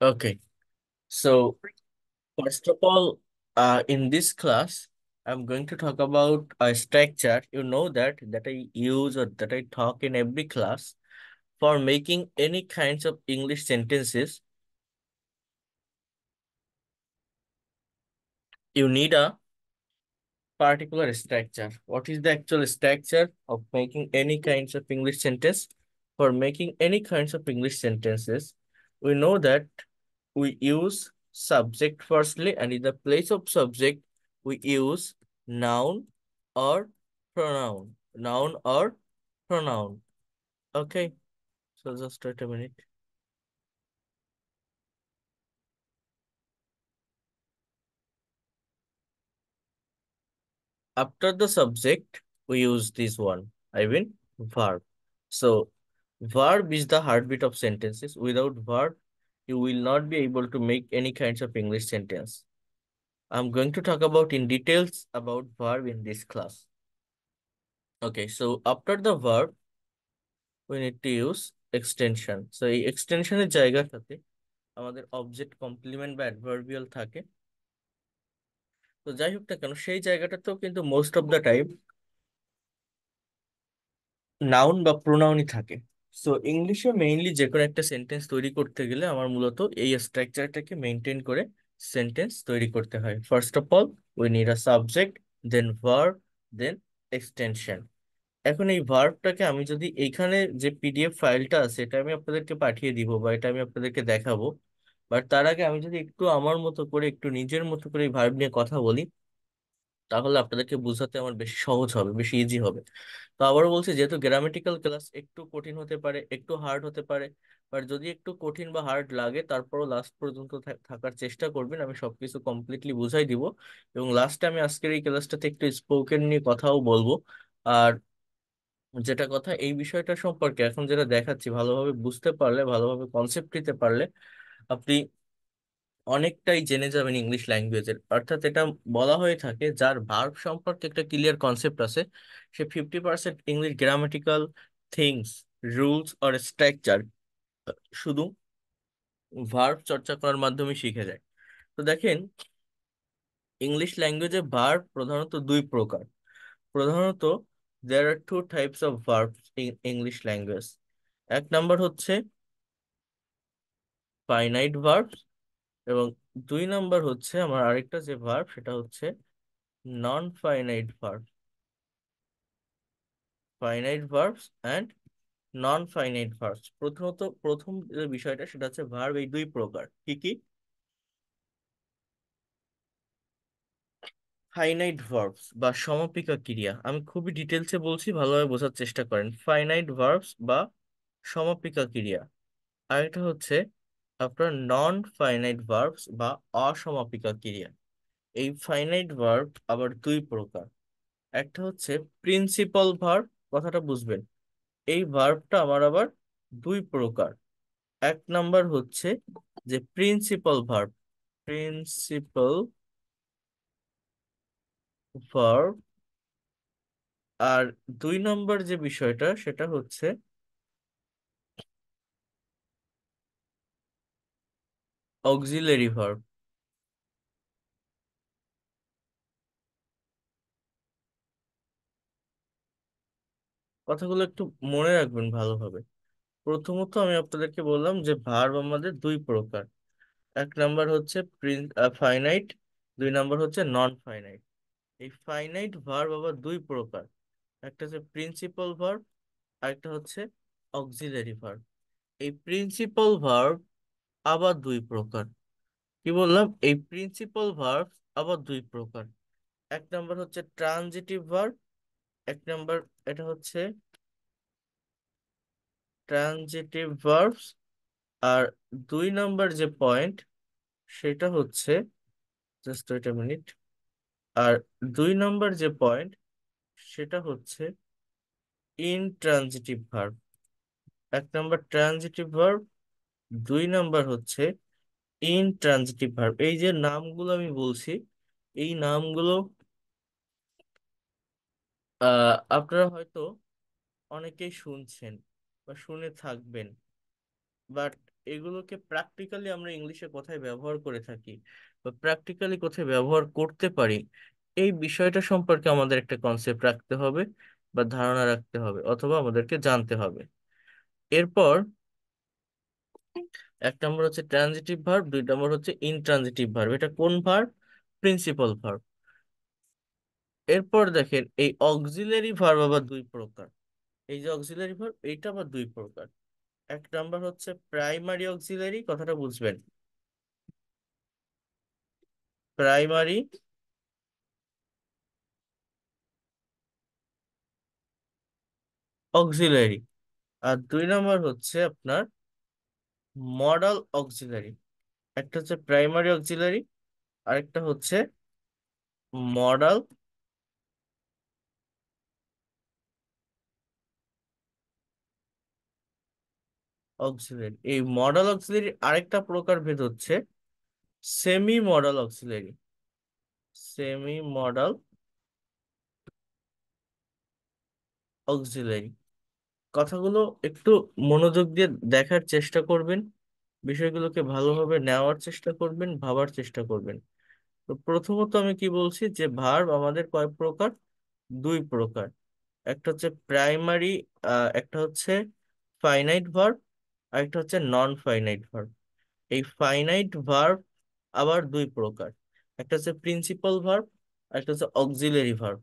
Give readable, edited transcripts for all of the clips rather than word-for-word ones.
Okay, so first of all, in this class, I'm going to talk about a structure. You know that I use or that I talk in every class for making any kinds of English sentences. You need a particular structure. What is the actual structure of making any kinds of English sentence? For making any kinds of English sentences, we know that we use subject firstly, and in the place of subject, we use noun or pronoun. Noun or pronoun. Okay, so just wait a minute. After the subject, we use this one. I mean verb. So verb is the heartbeat of sentences. Without verb, you will not be able to make any kinds of English sentence. I'm going to talk about in details about verb in this class. Okay, so after the verb, we need to use extension. So এই এক্সটেনশনের জায়গাটাতে আমাদের object complement বা adverbial থাকে। তো যাই হোক না কেন সেই জায়গাটাতেও কিন্তু most of the time noun বা প্রোনাউনই থাকে। সো ইংলিশে মেইনলি যে কোনো একটা সেন্টেন্স তৈরি করতে গেলে আমার মূলত এই স্ট্রাকচারটাকে মেনটেন করে সেন্টেন্স তৈরি করতে হয়। First of all we need a subject, then verb, then extension. এখন এই ভার্বটাকে আমি যদি এইখানে যে পিডিএফ ফাইলটা আছে এটা আমি আপনাদেরকে পাঠিয়ে দিব বা এটা আমি আপনাদেরকে দেখাবো, বাট তার আগে আমি যদি একটু আমার মতো করে একটু নিজের মতো করে এই ভার্ব নিয়ে কথা বলি, তাহলে আপনাদেরকে বোঝাতে আমার বেশি সহজ হবে, বেশি ইজি হবে। তো আবারও বলছি, যেহেতু গ্রামেটিক্যাল ক্লাস একটু কঠিন হতে পারে, একটু হার্ড হতে পারে, বাট যদি একটু কঠিন বা হার্ড লাগে তারপরও লাস্ট পর্যন্ত থাকার চেষ্টা করবেন, আমি সবকিছু কমপ্লিটলি বুঝাই দিব। এবং লাস্টে আমি আজকের এই ক্লাসটাতে একটু স্পোকেন নিয়ে কথাও বলবো। আর যেটা কথা, এই বিষয়টা সম্পর্কে এখন যেটা দেখাচ্ছি ভালোভাবে বুঝতে পারলে, ভালোভাবে কনসেপ্ট নিতে পারলে আপনি অনেকটাই জেনে যাবেন ইংলিশ ল্যাঙ্গুয়েজের। অর্থাৎ এটা বলা হয়ে থাকে যার ভার্ব সম্পর্কে একটা ক্লিয়ার কনসেপ্ট আছে, সে 50% ইংলিশ গ্রামাটিক্যাল থিংস, রুলস আর স্ট্রাকচার শুধু ভার্ব চর্চা করার মাধ্যমে শিখে যায়। তো দেখেন, ইংলিশ ল্যাঙ্গুয়েজে ভার্ব প্রধানত দুই প্রকার। প্রধানত there are two types of verbs in English language. এক নাম্বার হচ্ছে ফাইনাইট ভার্বস, এবং দুই নাম্বার হচ্ছে আমার আরেকটা যে ভার্ব সেটা হচ্ছে non finite verb. Finite verbs and non finite verbs. প্রথমত প্রথম যে বিষয়টা সেটা হচ্ছে ভার্ব এই দুই প্রকার। কি কি? ফাইনাইট ভার্বস বা সমাপিকা ক্রিয়া, আমি খুবই ডিটেলসে বলছি, ভালোভাবে বোঝার চেষ্টা করেন। ফাইনাইট ভার্বস বা সমাপিকা ক্রিয়া। আরেকটা হচ্ছে আপনার নন ফাইনাইট ভার্বস বা অসমাপিকা ক্রিয়া। এই ফাইনাইট ভার্ব আবার দুই প্রকার। একটা হচ্ছে প্রিন্সিপাল ভার্ব, কথাটা বুঝবেন। এই ভার্বটা আমার আবার দুই প্রকার। এক নাম্বার হচ্ছে যে প্রিন্সিপাল ভার্ব, প্রিন্সিপাল ভার্ব। আর দুই নম্বর যে বিষয়টা সেটা হচ্ছে অক্সিলারি ভার্ব। কথাগুলো একটু মনে রাখবেন ভালোভাবে। প্রথমত আমি আপনাদেরকে বললাম যে ভার্ব আমাদের দুই প্রকার। এক নাম্বার হচ্ছে ফাইনাইট, দুই নাম্বার হচ্ছে নন ফাইনাইট। এই ফাইনাইট ভার্ব আবার দুই প্রকার। একটা হচ্ছে প্রিন্সিপাল ভার্ব, আরেকটা হচ্ছে অক্সিলারি ভার্ব। এই প্রিন্সিপাল ভার্ব আবার দুই প্রকার। কি বললাম? এই প্রিন্সিপাল ভার্ব আবার দুই প্রকার। এক নাম্বার হচ্ছে ট্রানজিটিভ ভার্ব, এক নাম্বার এটা হচ্ছে ট্রানজিটিভ ভার্বস। আর দুই নাম্বার যে পয়েন্ট সেটা হচ্ছে, জাস্ট ওয়েট আ মিনিট। আর দুই নাম্বার যে পয়েন্ট সেটা হচ্ছে ইনট্রানজিটিভ ভার্ব। এক নাম্বার ট্রানজিটিভ ভার্ব, দুই নাম্বার হচ্ছে ইনট্রানজিটিভ ভার্ব। এই যে নামগুলো আমি বলছি, এই নামগুলো আপনারা হয়তো অনেকেই শুনছেন বা শুনে থাকবেন, বাট এগুলোকে প্র্যাকটিক্যালি আমরা ইংলিশে কোথায় ব্যবহার করে থাকি বা প্র্যাকটিক্যালি কোথায় ব্যবহার করতে পারি, এই বিষয়টা সম্পর্কে আমাদের একটা কনসেপ্ট রাখতে হবে বা ধারণা রাখতে হবে, অথবা আমাদেরকে জানতে হবে। এরপর এক নম্বর হচ্ছে ট্রানজিটিভ ভার্ব, দুই নম্বর হচ্ছে ইনট্রানজিটিভ ভার্ব। এটা কোন ভার্ব? Principal verb. এরপর দেখেন এই অক্সিলারি ভার্ব আবার দুই প্রকার। এই যে অক্সিলারি ভার্ব, এইটা আবার দুই প্রকার। এক নাম্বার হচ্ছে প্রাইমারি অক্সিলারি, কথাটা বুঝবেন। Primary auxiliary. আর দুই নাম্বার হচ্ছে আপনার মডাল অক্সিলারি। একটা হচ্ছে প্রাইমারি অক্সিলারি, আরেকটা হচ্ছে মডাল অক্সিলারি। এই মডাল অক্সিলারি আরেকটা প্রকার ভেদ হচ্ছে semi modal auxiliary. Semi modal auxiliary. কথাগুলো একটু মনোযোগ দিয়ে দেখার চেষ্টা করবেন, বিষয়গুলোকে ভালোভাবে নেওয়ার চেষ্টা করবেন, ভাবার চেষ্টা করবেন। তো প্রথমত আমি কি বলছি, যে ভার্ব আমাদের কয় প্রকার? দুই প্রকার। একটা হচ্ছে প্রাইমারি, একটা হচ্ছে ফাইনাইট ভার্ব, আর একটা হচ্ছে নন ফাইনাইট ভার্ব। এই ফাইনাইট ভার্ব আবার দুই প্রকার। একটা হচ্ছে প্রিন্সিপাল ভার্ব, আর একটা হচ্ছে অক্সিলারি ভার্ব।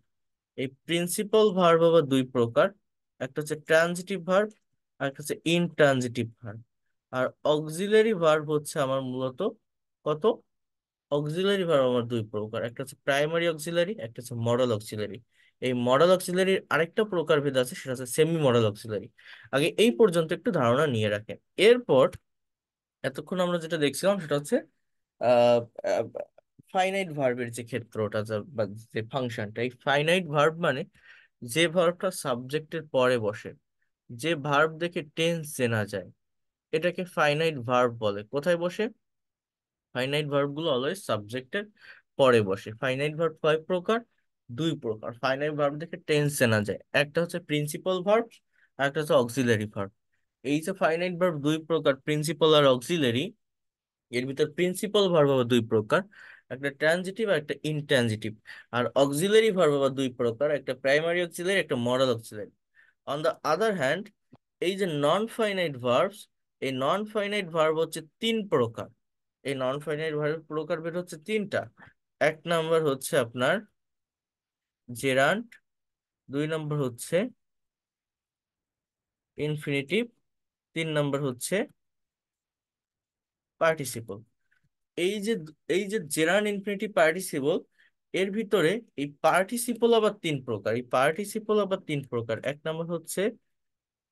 এই প্রিন্সিপাল ভার্ব আবার দুই প্রকার। একটা হচ্ছে ট্রানজিটিভ ভার্ব, আর একটা হচ্ছে ইনট্রানজিটিভ ভার্ব। আর অক্সিলারি ভার্ব হচ্ছে আমার মূলত কত? অক্সিলারি ভার্ব আমার দুই প্রকার, একটা হচ্ছে প্রাইমারি অক্সিলারি, একটা হচ্ছে মডাল অক্সিলারি। এই মডাল অক্সিলারির আরেকটা প্রকার ভেদ আছে, সেটা হচ্ছে সেমি মডাল অক্সিলারি। আগে এই পর্যন্ত একটু ধারণা নিয়ে রাখেন। এরপর এতক্ষণ আমরা যেটা দেখছিলাম সেটা হচ্ছে ফাইনাইট ভার্বের যে ক্ষেত্রটা বা যে ফাংশনটা। এই ফাইনাইট ভার্ব মানে যে ভার্বটা সাবজেক্টের পরে বসে, যে ভার্ব দেখে টেন্স চেনা যায়, এটাকে ফাইনাইট ভার্ব বলে। কোথায় বসে? ফাইনাইট ভার্ব গুলো অলওয়েজ সাবজেক্টের পরে বসে। ফাইনাইট ভার্ব কয় প্রকার? দুই প্রকার। ফাইনাইট ভার্ব দেখে টেন্স চেনা যায়, একটা হচ্ছে প্রিন্সিপাল ভার্ব, আর একটা হচ্ছে অক্সিলারি ভার্ব। এই যে ফাইনাইট ভার্ব দুই প্রকার, প্রিন্সিপাল আর অক্সিলারি, এর ভিতর প্রিন্সিপাল ভার্ব আবার দুই প্রকার, একটা ট্রানজিটিভ আর একটা ইনট্রানজিটিভ। আর অক্সিলারি ভার্ব আবার দুই প্রকার, একটা প্রাইমারি অক্সিলারি, একটা modal auxiliary. On the other hand, এই যে নন ফাইনাইট ভার্বস, এই নন ফাইনাইট ভার্ব হচ্ছে তিন প্রকার। এই নন ফাইনাইট ভার্বের প্রকার বের হচ্ছে তিনটা। এক নাম্বার হচ্ছে আপনার জেরান্ড, দুই নাম্বার হচ্ছে ইনফিনিটিভ, তিন নাম্বার হচ্ছে পার্টিসিপল। এই যে জেরান্ড, ইনফিনিটিভ, পার্টিসিপল, এর ভিতরে এই পার্টিসিপল আবার তিন প্রকার। এই পার্টিসিপল আবার তিন প্রকার। এক নাম্বার হচ্ছে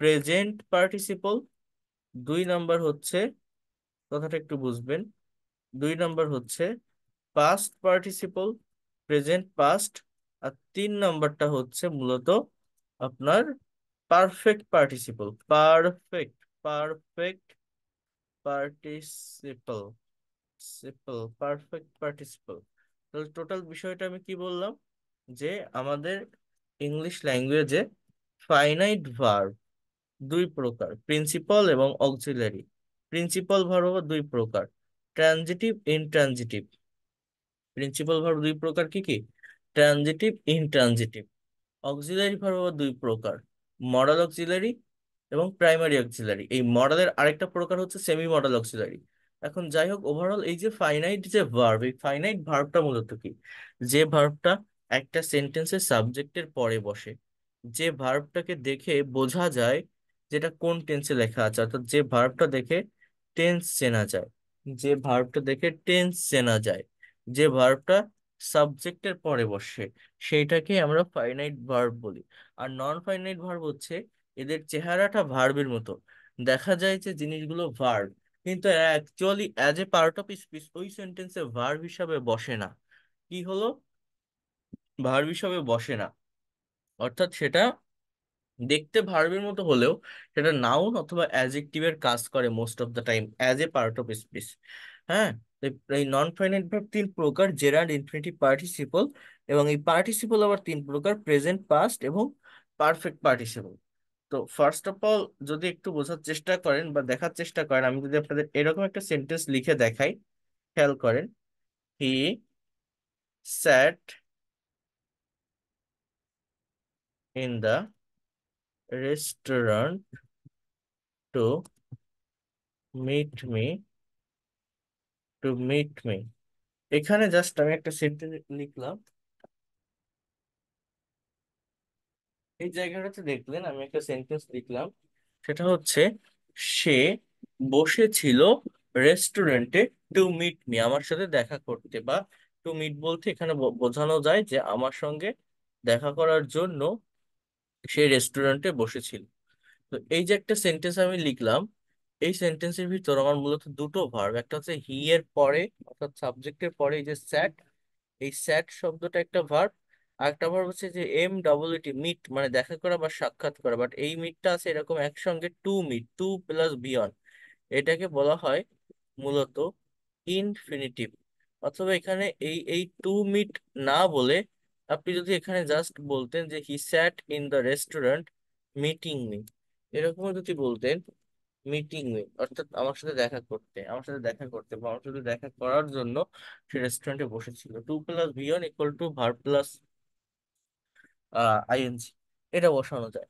প্রেজেন্ট পার্টিসিপল, দুই নাম্বার হচ্ছে, কথাটা একটু বুঝবেন, দুই নাম্বার হচ্ছে পাস্ট পার্টিসিপল, প্রেজেন্ট পাস্ট। আর তিন নাম্বারটা হচ্ছে মূলত আপনার perfect participle. Perfect participle, perfect participle. তাহলে টোটাল বিষয়টা আমি কি বললাম, যে আমাদের ইংলিশ ল্যাঙ্গুয়েজে ফাইনাইট ভার্ব দুই প্রকার, প্রিন্সিপাল এবং অক্সিলারি। প্রিন্সিপাল ভার্ব আবার দুই প্রকার, ট্রানজিটিভ, ইনট্রানজিটিভ। প্রিন্সিপাল ভার্ব দুই প্রকার, কি কি? Transitive, intransitive. অক্সিলারি ভার্ব আবার দুই প্রকার, মডাল অক্সিলারি এবং প্রাইমারি অক্সিলারি। এই মডেলের আরেকটা প্রকার হচ্ছে সেমি মডেল অক্সিলারি। এখন যাই হোক, ওভারঅল এই যে ফাইনাইট যে ভার্ব, এই ফাইনাইট ভার্বটা মূলত কি? যে ভার্বটা একটা সেন্টেন্সের সাবজেক্টের পরে বসে, যে ভার্বটাকে দেখে বোঝা যায় যেটা কোন টেন্সে লেখা আছে, অর্থাৎ যে ভার্বটা দেখে টেন্স চেনা যায়, যে ভার্বটা দেখে টেন্স চেনা যায়, যে ভার্বটা সাবজেক্টের পরে বসে, সেইটাকে আমরা ফাইনাইট ভার্ব বলি। আর নন ফাইনাইট ভার্ব হচ্ছে এদের চেহারাটা ভার্বের মতো, দেখা যায় যে জিনিসগুলো ভার্ব, কিন্তু actually as a part of speech ওই সেন্টেন্সে ভার্ব হিসাবে বসে না। কি হলো? ভার্ব হিসাবে বসে না, অর্থাৎ সেটা দেখতে ভার্বের মতো হলেও সেটা নাউন অথবা অ্যাডজেক্টিভের কাজ করে most of the time as a part of speech. হ্যাঁ, তো এই নন ফাইনাইট ভার্ব তিন প্রকার, জেরান্ড, ইনফিনিটিভ, পার্টিসিপল। এবং এই পার্টিসিপল আবার তিন প্রকার, প্রেজেন্ট, পাস্ট এবং পারফেক্ট পার্টিসিপল। তো তো ফার্স্ট অফ অল যদি একটু বোঝার চেষ্টা করেন বা দেখার চেষ্টা করেন, আমি যদি আপনাদের এরকম একটা সেন্টেন্স লিখে দেখাই, খেয়াল করেন। He sat in the restaurant to meet me to meet me. এখানে জাস্ট আমি একটা সেন্টেন্স লিখলাম। এই জায়গাটাতে দেখলেন আমি একটা সেন্টেন্স লিখলাম, সেটা হচ্ছে সে বসেছিল রেস্টুরেন্টে টু মিট মি, আমার সাথে দেখা করতে। বা টু মিট বলতে এখানে বোঝানো যায় যে আমার সঙ্গে দেখা করার জন্য সে রেস্টুরেন্টে বসেছিল। তো এই যে একটা সেন্টেন্স আমি লিখলাম, এই সেন্টেন্সের ভিতর আমার মূলত দুটো ভার্ব, একটা হচ্ছে হি এর পরে অর্থাৎ সাবজেক্টের পরে এই যে স্যাট, এই স্যাট শব্দটা একটা ভার্ব। আর একটা ভার্ব হচ্ছে যে MEET, মিট মানে দেখা করা বা সাক্ষাৎ করা, বাট এই মিটটা আছে এরকম একসঙ্গে, টু মিট, টু প্লাস বিয়ন, এটাকে বলা হয় মূলত ইনফিনিটিভ। অথবা এখানে এই টু মিট না বলে আপনি যদি এখানে জাস্ট বলতেন যে he sat in the restaurant meeting me, এরকমও যদি বলতেন মিটিং মি অর্থাৎ আমার সাথে দেখা করতে বা আমার সাথে দেখা করার জন্য সে রেস্টুরেন্টে বসেছিল, টু প্লাস ভিয়ন equal to verb plus I N G, এটা বসানো যায়।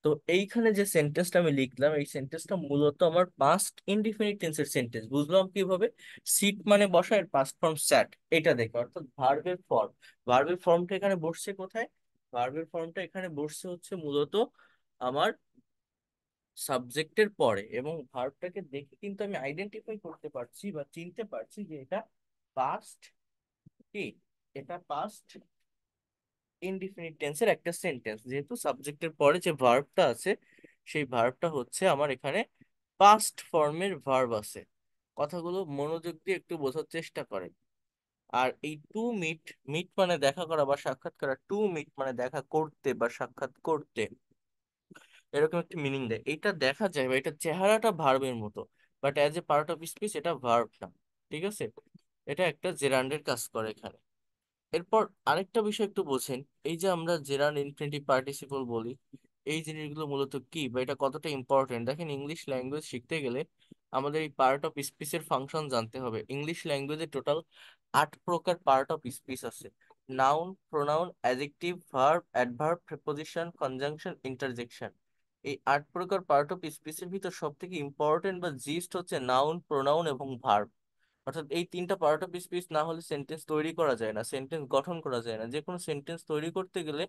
তো এইখানে যে সেন্টেন্সটা আমি লিখলাম, এই সেন্টেন্সটা মূলত আমার পাস্ট ইনডিফিনিট টেন্সের সেন্টেন্স। বুঝলাম কিভাবে? সিট মানে বসা, এর পাস্ট ফর্ম স্যাট, এটা দেখে অর্থাৎ ভার্বের ফর্ম। ভার্বের ফর্মটা এখানে বসছে কোথায়? ভার্বের ফর্মটা এখানে বসছে হচ্ছে মূলত আমার সাবজেক্টের পরে, এবং ভার্বটাকে দেখে কিন্তু আমি আইডেন্টিফাই করতে পারছি বা চিনতে পারছি যে এটা পাস্ট কি, এটা পাস্ট ইনডিফিনিট টেন্সের একটা সেন্টেন্স, যেহেতু সাবজেক্টের পরে যে ভার্বটা আছে সেই ভার্বটা হচ্ছে আমার এখানে পাস্ট ফর্মের ভার্ব আছে। কথাগুলো মনোযোগ দিয়ে একটু বোঝার চেষ্টা করেন। আর এই টু মিট, মিট মানে দেখা করা বা সাক্ষাৎ করা, টু মিট মানে দেখা করতে বা সাক্ষাৎ করতে, এরকম একটা মিনিং দেয়। এটা দেখা যায় বা এটা চেহারাটা ভার্বের মতো, but as a part of speech এটা ভার্ব না। ঠিক আছে, এটা একটা জেরান্ডের কাজ করে এখানে। এরপর আরেকটা বিষয় একটু বোঝেন, এই যে আমরা জেরান্ড ইনফিনিটিভ পার্টিসিপল বলি, এই জিনিসগুলো মূলত কি বা এটা কতটা ইম্পর্টেন্ট। দেখেন, ইংলিশ ল্যাঙ্গুয়েজ শিখতে গেলে আমাদের এই পার্ট অফ স্পিচের ফাংশন জানতে হবে। ইংলিশ ল্যাঙ্গুয়েজে টোটাল 8 প্রকার পার্ট অফ স্পিচ আছে: noun, pronoun, adjective, verb, adverb, preposition, conjunction, interjection. এই 8 প্রকার পার্ট অফ স্পিচের ভিতর সব থেকে ইম্পর্টেন্ট বা জিস্ট হচ্ছে নাউন, প্রোনাউন এবং ভার্ব। অর্থাৎ এই তিনটা পার্ট অফ স্পিচ না হলে সেন্টেন্স তৈরি করা যায় না, সেন্টেন্স গঠন করা যায় না। যে কোনো সেন্টেন্স তৈরি করতে গেলে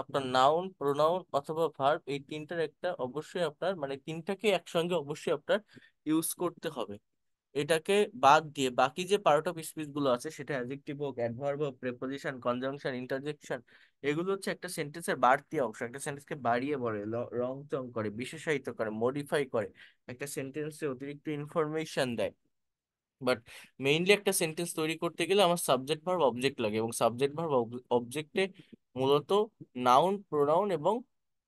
আপনার নাউন, প্রোনাউন অথবা ভার্ব, এই তিনটার একটা অবশ্যই আপনার মানে তিনটাকে একসঙ্গে অবশ্যই আপনার ইউজ করতে হবে। এটাকে বাদ দিয়ে বাকি যে পার্ট অফ স্পিচ গুলো আছে, সেটা অ্যাডজেক্টিভ হোক, অ্যাডভার্ব হোক, প্রেপোজিশন, কনজাংশন, ইন্টারজেকশন, এগুলো হচ্ছে একটা সেন্টেন্সের বাড়তি অংশ। একটা সেন্টেন্সকে বাড়িয়ে বলে, রং চং করে, বিশেষায়িত করে, মডিফাই করে, একটা সেন্টেন্সে অতিরিক্ত ইনফরমেশন দেয়। বাট মেইনলি একটা সেন্টেন্স তৈরি করতে গেলে আমার সাবজেক্ট ভার্ব অবজেক্ট লাগে, এবং সাবজেক্ট ভার্ব অবজেক্টে মূলত নাউন, প্রোনাউন এবং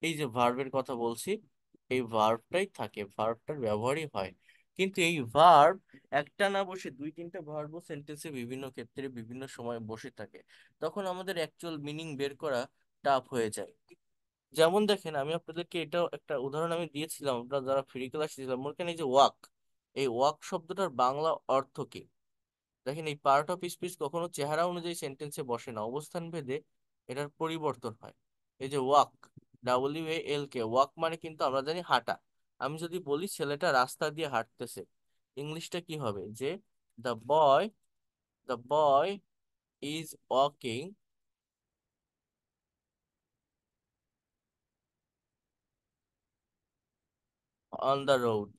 এই যে ভার্বের কথা বলছি, এই ভার্বটাই থাকে, ভার্বটার ব্যবহারই হয়। কিন্তু এই ভার্ব একটা না বসে দুই তিনটা ভার্বও সেন্টেন্সে বিভিন্ন ক্ষেত্রে বিভিন্ন সময় বসে থাকে, তখন আমাদের অ্যাকচুয়াল মিনিং বের করা টাফ হয়ে যায়। যেমন দেখেন, আমি আপনাদেরকে এটাও একটা উদাহরণ আমি দিয়েছিলাম, আপনারা যারা ফ্রি ক্লাস ছিলাম, মনে করেন এই যে ওয়াক, এই ওয়াক শব্দটার বাংলা অর্থ কি? দেখেন, এই পার্ট অফ স্পিচ কখনো চেহারা অনুযায়ী সেন্টেন্সে বসে না, অবস্থান ভেদে এটার পরিবর্তন হয়। এই যে ওয়াক, WALK, ওয়াক মানে কিন্তু আমরা জানি হাঁটা। আমি যদি বলি ছেলেটা রাস্তা দিয়ে হাঁটতেছে, ইংলিশটা কি হবে? যে the boy the boy is walking on the road.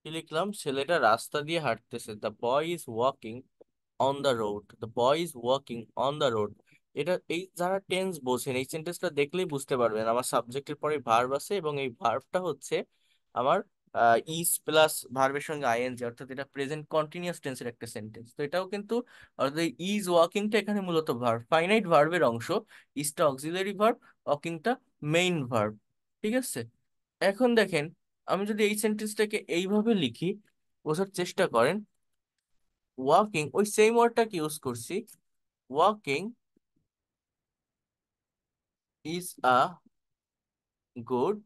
কি লিখলাম? ছেলেটা রাস্তা দিয়ে হাঁটতেছে, the boy is walking on the road, the boy is walking on the road. এটা এই যারা টেন্স বোঝেন এই সেন্টেন্সটা দেখলেই বুঝতে পারবেন আমার সাবজেক্টের পরে ভার্ব আছে, এবং এই ভার্বটা হচ্ছে আমার ইজ প্লাস ভার্বের সঙ্গে আইএনজি, অর্থাৎ এটা প্রেজেন্ট কন্টিনিউয়াস টেন্সের একটা সেন্টেন্স। তো এটাও কিন্তু অর্থাৎ ইজ ওয়াকিংটা এখানে মূলত ভার্ব, ফাইনাইট ভার্বের অংশ। ইজটা অক্সিলারি ভার্ব, ওয়াকিংটা মেইন ভার্ব। ঠিক আছে, এখন দেখেন, আমি যদি এই সেন্টেন্সটাকে এইভাবে লিখি, বোঝার চেষ্টা করেন। ওয়াকিং, ওই সেম ওয়ার্ডটাকে ইউজ করছি। Walking is a good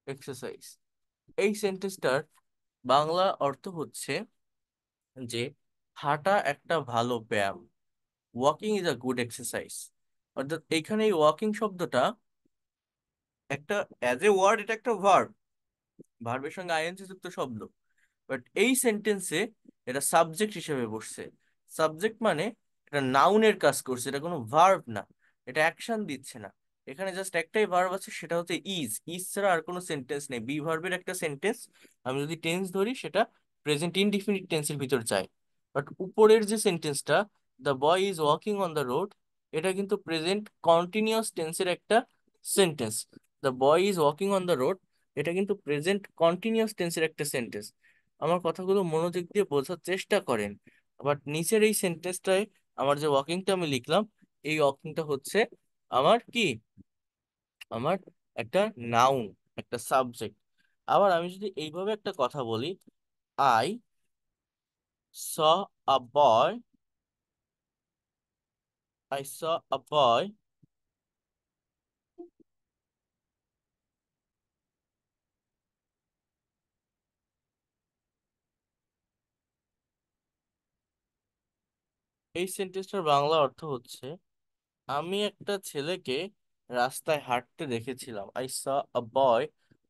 exercise. এই সেন্টেন্সটার বাংলা অর্থ হচ্ছে যে হাঁটা একটা ভালো ব্যায়াম। Walking is a good exercise. অর্থাৎ এখানে এই ওয়াকিং শব্দটা একটা অ্যাজ এ ওয়ার্ড, এটা একটা ভার্ব, ভার্বের সঙ্গে আইএনজি যুক্ত শব্দ। বাট এই সেন্টেন্সে এটা সাবজেক্ট হিসেবে বসছে। সাবজেক্ট মানে এটা নাউনের কাজ করছে, এটা কোনো ভার্ব না, এটা অ্যাকশন দিচ্ছে না। এখানে জাস্ট একটাই ভার্ব আছে, সেটা হচ্ছে ইজ। ইজ ছাড়া আর কোনো সেন্টেন্স নেই। বি ভার্বের একটা সেন্টেন্স আমি যদি টেন্স ধরি, সেটা প্রেজেন্ট ইনডিফিনিট টেন্সের ভিতর যায়। বাট উপরের যে সেন্টেন্সটা, the boy is walking on the road, এটা কিন্তু প্রেজেন্ট কন্টিনিউয়াস টেন্সের একটা sentence. The boy is walking on the road, এটা কিন্তু প্রেজেন্ট কন্টিনিউয়াস টেন্সের একটা সেন্টেন্স। আমার কথাগুলো মনোযোগ দিয়ে বোঝার চেষ্টা করেন। বাট নিচের এই সেন্টেন্সটায় আমার যে ওয়াকিংটা আমি লিখলাম, এই ওয়াকিংটা হচ্ছে আমার কি, আমার একটা নাউন, একটা সাবজেক্ট। আবার আমি যদি এইভাবে একটা কথা বলি, I saw a boy, I saw আ বয়, এই সেন্টেন্সটার বাংলা অর্থ হচ্ছে আমি একটা ছেলেকে রাস্তায় হাঁটতে দেখেছিলাম। I saw a boy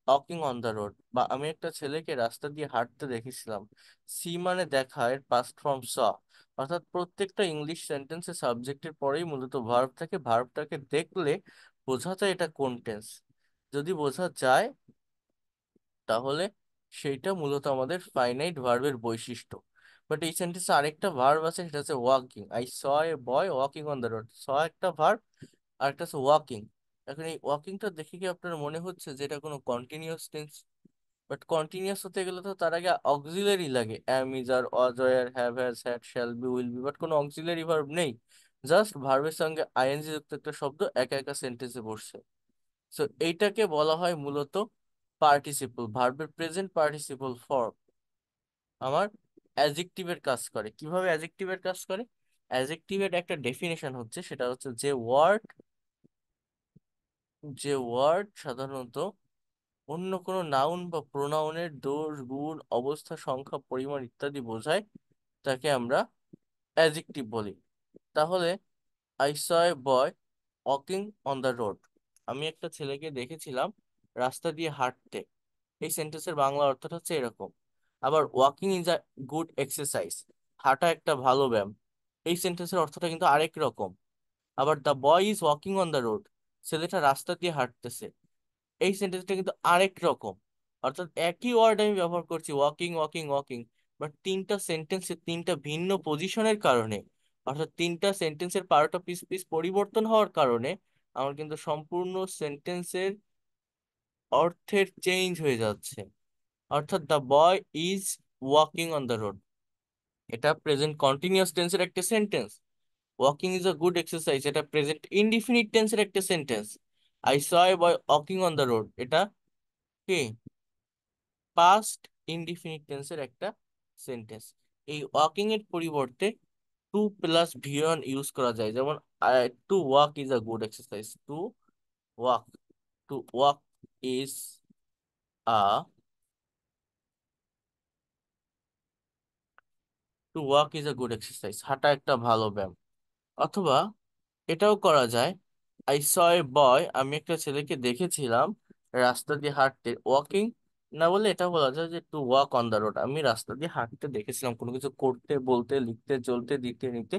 walking on the road. বা আমি একটা ছেলেকে রাস্তা দিয়ে হাঁটতে দেখেছিলাম। সি মানে দেখা, এর পাস্ট ফর্ম স। অর্থাৎ প্রত্যেকটা ইংলিশ সেন্টেন্সে সাবজেক্টের পরেই মূলত ভার্ব থাকে। ভার্বটাকে দেখলে বোঝা যায় এটা কোন টেন্স। যদি বোঝা যায়, তাহলে সেইটা মূলত আমাদের ফাইনাইট ভার্বের বৈশিষ্ট্য। বাট এই সেন্টেন্সে আরেকটা ভার্ব আছে, সেটা হচ্ছে walking. I saw a boy walking on the road. Saw একটা ভার্ব, আর একটা হচ্ছে ওয়াকিং। এখন এই ওয়াকিংটা দেখে কি আপনার মনে হচ্ছে যে এটা কোনো কন্টিনিউয়াস টেন্স? বাট কন্টিনিউয়াস হতে গেলে তো তার আগে অক্সিলারি লাগে, am, is, are, was, were, have, has, had, shall be, will be. But কোনো অক্সিলারি ভার্ব নেই। জাস্ট ভার্বের সঙ্গে আইএনজি যুক্ত একটা শব্দ একা একা সেন্টেন্সে বসছে। সো এইটাকে বলা হয় মূলত পার্টিসিপল, ভার্বের প্রেজেন্ট পার্টিসিপল ফর্ম। আমার অ্যাজেক্টিভের কাজ করে। কিভাবে অ্যাজেক্টিভের কাজ করে? অ্যাজেক্টিভের একটা ডেফিনেশন হচ্ছে, সেটা হচ্ছে যে ওয়ার্ড সাধারণত অন্য কোনো নাউন বা প্রোনাউনের দোষ, গুণ, অবস্থা, সংখ্যা, পরিমাণ ইত্যাদি বোঝায়, তাকে আমরা অ্যাজেক্টিভ বলি। তাহলে I saw a boy walking on the road, আমি একটা ছেলেকে দেখেছিলাম রাস্তা দিয়ে হাঁটতে। এই সেন্টেন্সের বাংলা অর্থটা হচ্ছে এরকম। আবার walking is a good exercise, হাঁটা একটা ভালো ব্যায়াম, এই সেন্টেন্সের অর্থটা কিন্তু আরেক রকম। আবার the boy is walking on the road, ছেলেটা রাস্তা দিয়ে হাঁটতেছে, এই সেন্টেন্সটা কিন্তু আরেক রকম। অর্থাৎ একই ওয়ার্ড আমি ব্যবহার করছি, ওয়াকিং ওয়াকিং ওয়াকিং, বাট তিনটা সেন্টেন্সে তিনটা ভিন্ন পজিশনের কারণে, অর্থাৎ তিনটা সেন্টেন্সের পার্ট অফ স্পিচ পরিবর্তন হওয়ার কারণে আমার কিন্তু সম্পূর্ণ সেন্টেন্সের অর্থের চেঞ্জ হয়ে যাচ্ছে। অর্থাৎ the boy is walking on the road, এটা প্রেজেন্ট কন্টিনিউয়াস টেন্সের একটা sentence. Walking is a good exercise, এটা প্রেজেন্ট ইনডিফিনিট টেন্সের একটা sentence. I saw a boy walking on the road, এটা কি, পাস্ট ইনডিফিনিট টেন্সের একটা সেন্টেন্স। এই ওয়াকিং এর পরিবর্তে টু প্লাস ভিওন ইউজ করা যায়। যেমন two walk is a good exercise. Walk two walk is a two walk is a good exercise, হাঁটা একটা ভালো ব্যায়াম। অথবা এটাও করা যায়, আই স এ বয়, আমি একটা ছেলেকে দেখেছিলাম রাস্তা দিয়ে হাঁটতে। ওয়াকিং না বলে এটা বলা যায় যে to walk on the road, আমি রাস্তা দিয়ে হাঁটতে দেখেছিলাম। কোনো কিছু করতে, বলতে, লিখতে, চলতে, দিতে, নিতে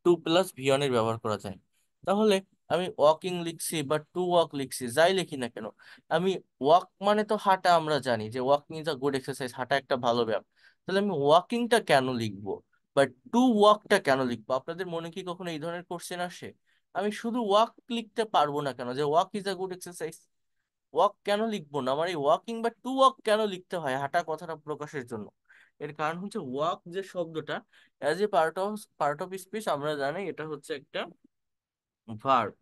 টু প্লাস ভিয়নের ব্যবহার করা যায়। তাহলে আমি ওয়াকিং লিখছি বা টু ওয়াক লিখছি, যাই লিখি না কেন, আমি ওয়াক মানে তো হাঁটা, আমরা জানি যে walking is a good exercise, হাঁটা একটা ভালো ব্যায়াম। তাহলে আমি ওয়াকিংটা কেন লিখবো বা টু ওয়াকটা কেন লিখবো? আপনাদের মনে কি কখনো এই ধরনের কোশ্চেন আসে? আমি শুধু ওয়াক লিখতে পারবো না কেন, যে walk is a good exercise? Walk কেন লিখবো না? আমার এই ওয়াকিং বা টু ওয়াক কেন লিখতে হয় হাঁটা কথাটা প্রকাশের জন্য? এর কারণ হচ্ছে ওয়াক যে শব্দটা as a part of speech আমরা জানি এটা হচ্ছে একটা ভার্ব।